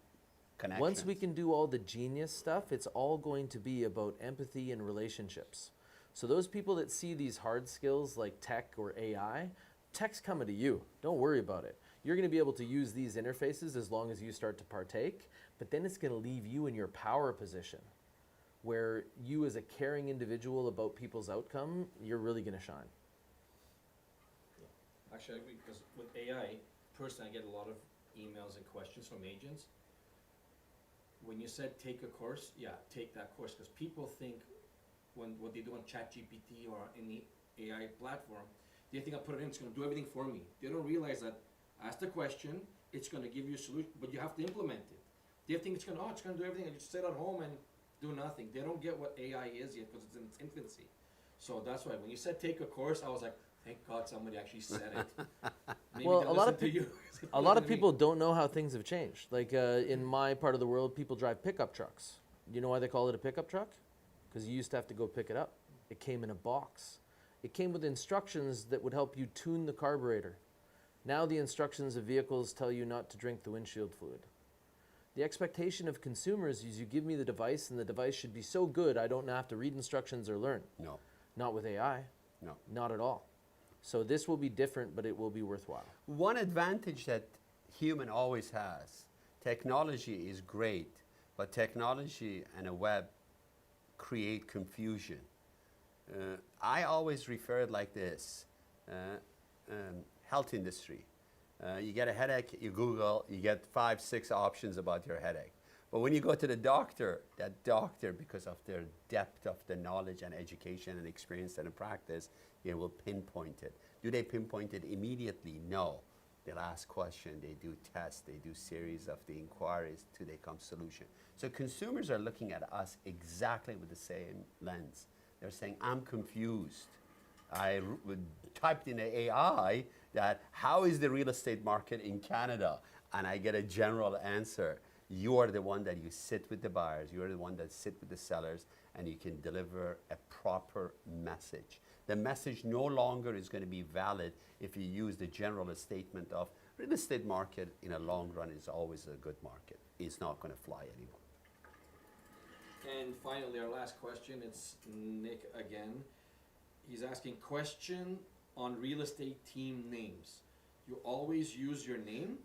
Connections. Once we can do all the genius stuff, it's all going to be about empathy and relationships. So those people that see these hard skills like tech or AI, tech's coming to you. Don't worry about it. You're going to be able to use these interfaces as long as you start to partake, but then it's going to leave you in your power position where you as a caring individual about people's outcome, you're really going to shine. Yeah. Actually, I agree, because with AI, personally, I get a lot of emails and questions from agents. When you said take a course, yeah, take that course, because people think when what they do on ChatGPT or any AI platform, they think I put it in, it's going to do everything for me. They don't realize that ask the question, it's going to give you a solution, but you have to implement it. They think it's going to do everything, and just sit at home and do nothing. They don't get what AI is yet because it's in its infancy. So that's why when you said take a course, I was like, thank God somebody actually said it. Maybe Well, they'll a lot listen of to you. A lot of people don't know how things have changed. Like in my part of the world, people drive pickup trucks. You know why they call it a pickup truck? Because you used to have to go pick it up. It came in a box. It came with instructions that would help you tune the carburetor. Now the instructions of vehicles tell you not to drink the windshield fluid. The expectation of consumers is you give me the device and the device should be so good I don't have to read instructions or learn. No. Not with AI. No. Not at all. So this will be different, but it will be worthwhile. One advantage that human always has, technology is great, but technology and a web create confusion. I always refer it like this, health industry. You get a headache, you Google, you get 5, 6 options about your headache. But when you go to the doctor, that doctor, because of their depth of the knowledge and education and experience and practice, they will pinpoint it. Do they pinpoint it immediately? No. They'll ask questions, they do tests, they do series of the inquiries till they come solution. So consumers are looking at us exactly with the same lens. They're saying, I'm confused. I typed in the AI that how is the real estate market in Canada? And I get a general answer. You are the one that you sit with the buyers, you are the one that sit with the sellers, and you can deliver a proper message. The message no longer is going to be valid if you use the general statement of real estate market in a long run is always a good market. It's not going to fly anymore. And finally, our last question, it's Nick again. He's asking question on real estate team names. You always use your name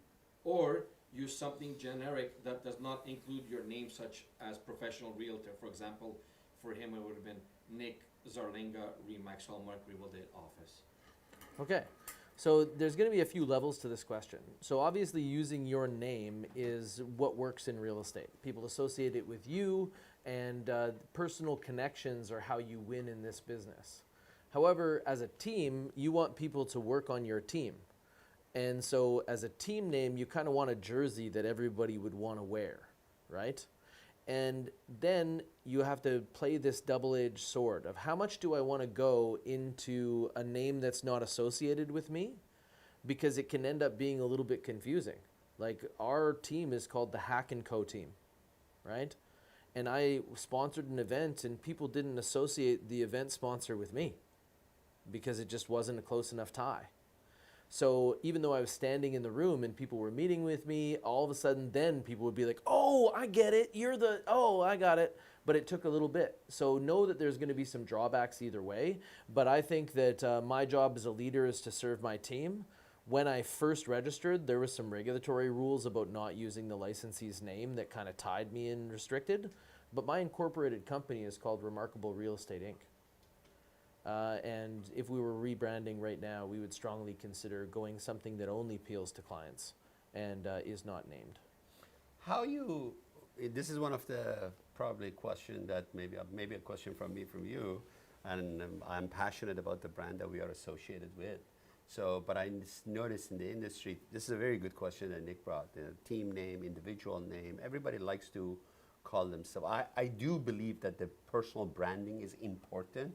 or use something generic that does not include your name, such as professional realtor. For example, for him it would have been Nick Zarlinga, Remax, Hallmark, Real Estate Office. Okay, so there's going to be a few levels to this question. So obviously using your name is what works in real estate. People associate it with you, and personal connections are how you win in this business. However, as a team, you want people to work on your team. And so as a team name, you kind of want a jersey that everybody would want to wear, right? And then you have to play this double-edged sword of how much do I want to go into a name that's not associated with me, because it can end up being a little bit confusing. Like our team is called the Hack & Co team, right? And I sponsored an event and people didn't associate the event sponsor with me because it just wasn't a close enough tie. So even though I was standing in the room and people were meeting with me, all of a sudden then people would be like, oh, I get it. Oh, I got it. But it took a little bit. So know that there's going to be some drawbacks either way. But I think that my job as a leader is to serve my team. When I first registered, there was some regulatory rules about not using the licensee's name that kind of tied me in restricted. But my incorporated company is called Remarkable Real Estate Inc. And if we were rebranding right now, we would strongly consider going something that only appeals to clients and is not named. This is one of the probably question that maybe a question from me from you, and I'm passionate about the brand that we are associated with. So, but I noticed in the industry, this is a very good question that Nick brought, the team name, individual name, everybody likes to call themselves. I do believe that the personal branding is important,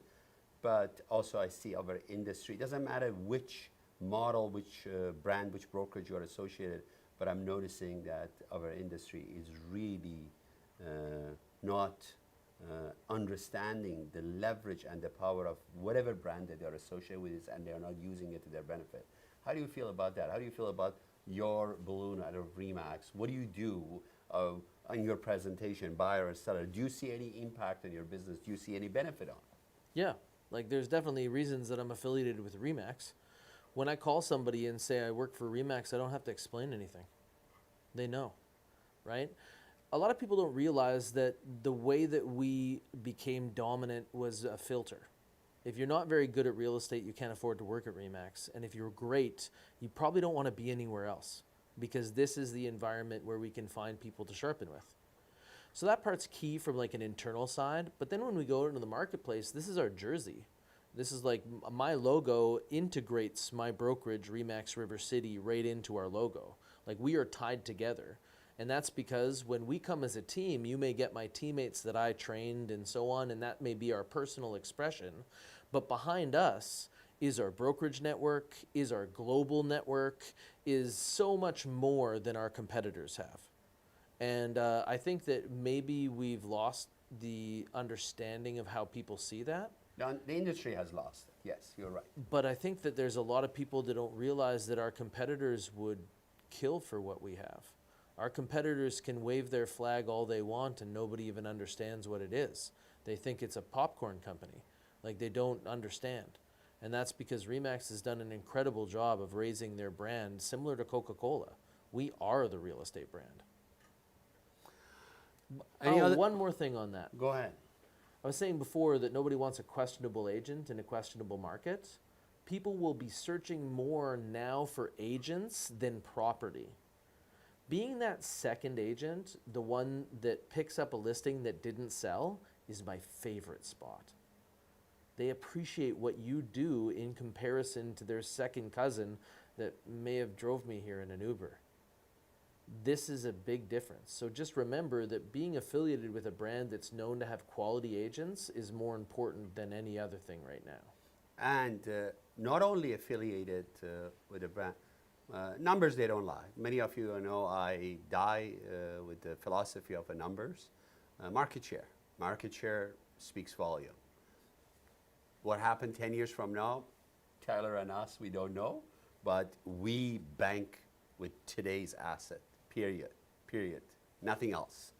but also I see our industry, it doesn't matter which model, which brand, which brokerage you are associated, but I'm noticing that our industry is really not understanding the leverage and the power of whatever brand that they are associated with, and they are not using it to their benefit. How do you feel about that? How do you feel about your balloon out of Remax? What do you do in your presentation, buyer or seller? Do you see any impact on your business? Do you see any benefit on it? Yeah, like there's definitely reasons that I'm affiliated with Remax. When I call somebody and say I work for Remax, I don't have to explain anything. They know, right? A lot of people don't realize that the way that we became dominant was a filter. If you're not very good at real estate, you can't afford to work at Remax. And if you're great, you probably don't want to be anywhere else, because this is the environment where we can find people to sharpen with. So that part's key from like an internal side. But then when we go into the marketplace, this is our jersey. This is like my logo integrates my brokerage, Remax River City, right into our logo. Like we are tied together. And that's because when we come as a team, you may get my teammates that I trained and so on, and that may be our personal expression. But behind us is our brokerage network, is our global network, is so much more than our competitors have. And I think that maybe we've lost the understanding of how people see that. The industry has lost it. Yes, you're right. But I think that there's a lot of people that don't realize that our competitors would kill for what we have. Our competitors can wave their flag all they want and nobody even understands what it is. They think it's a popcorn company. Like they don't understand. And that's because Remax has done an incredible job of raising their brand similar to Coca-Cola. We are the real estate brand. One more thing on that. Go ahead. I was saying before that nobody wants a questionable agent in a questionable market. People will be searching more now for agents than property. Being that second agent, the one that picks up a listing that didn't sell, is my favorite spot. They appreciate what you do in comparison to their second cousin that may have drove me here in an Uber. This is a big difference. So just remember that being affiliated with a brand that's known to have quality agents is more important than any other thing right now. And not only affiliated with a brand, numbers, they don't lie. Many of you know I die with the philosophy of numbers. Market share. Market share speaks volume. What happened 10 years from now, Tyler and us, we don't know, but we bank with today's asset, period, nothing else.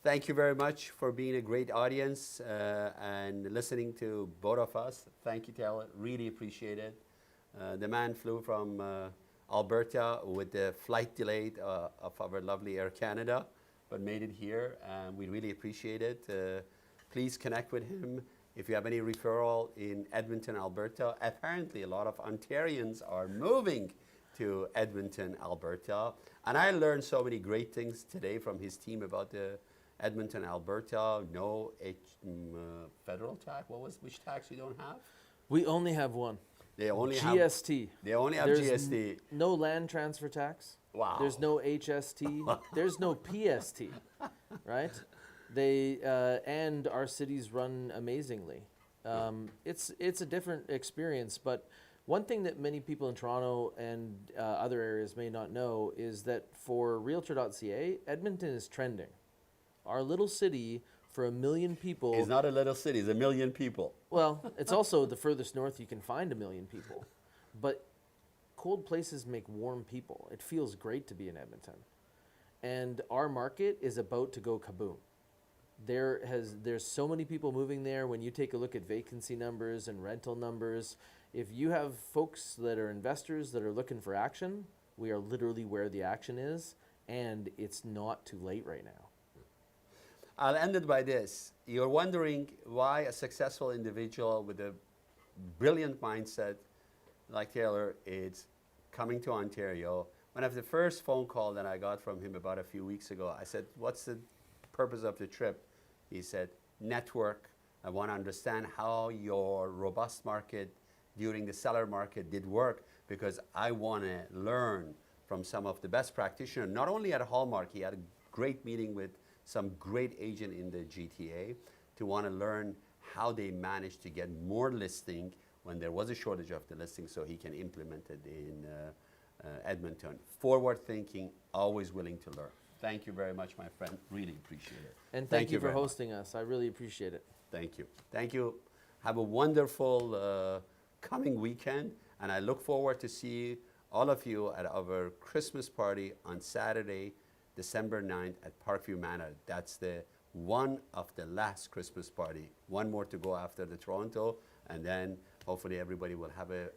Thank you very much for being a great audience and listening to both of us. Thank you, Tyler, really appreciate it. The man flew from Alberta with the flight delay of our lovely Air Canada, but made it here, and we really appreciate it. Please connect with him. If you have any referral in Edmonton, Alberta, apparently a lot of Ontarians are moving to Edmonton, Alberta. And I learned so many great things today from his team about the Edmonton, Alberta. No federal tax. Which tax you don't have? We only have one. They only GST. They only have There's GST. No land transfer tax. Wow. There's no HST. There's no PST, right? They and our cities run amazingly. It's a different experience, but one thing that many people in Toronto and other areas may not know is that for Realtor.ca, Edmonton is trending. Our little city, for 1 million people... It's not a little city, it's 1 million people. Well, it's also the furthest north you can find 1 million people. But cold places make warm people. It feels great to be in Edmonton. And our market is about to go kaboom. There's so many people moving there. When you take a look at vacancy numbers and rental numbers, if you have folks that are investors that are looking for action, we are literally where the action is, and it's not too late right now. I'll end it by this. You're wondering why a successful individual with a brilliant mindset like Taylor is coming to Ontario. One of the first phone call that I got from him about a few weeks ago, I said, what's the purpose of the trip? He said, network. I want to understand how your robust market during the seller market did work, because I want to learn from some of the best practitioners, not only at Hallmark. He had a great meeting with some great agent in the GTA to want to learn how they managed to get more listing when there was a shortage of the listing, so he can implement it in Edmonton. Forward thinking, always willing to learn. Thank you very much, my friend. Really appreciate it. And thank you for hosting us. I really appreciate it. Thank you. Thank you. Have a wonderful coming weekend. And I look forward to see all of you at our Christmas party on Saturday, December 9th at Parkview Manor. That's the one of the last Christmas party. One more to go after the Toronto, and then hopefully everybody will have a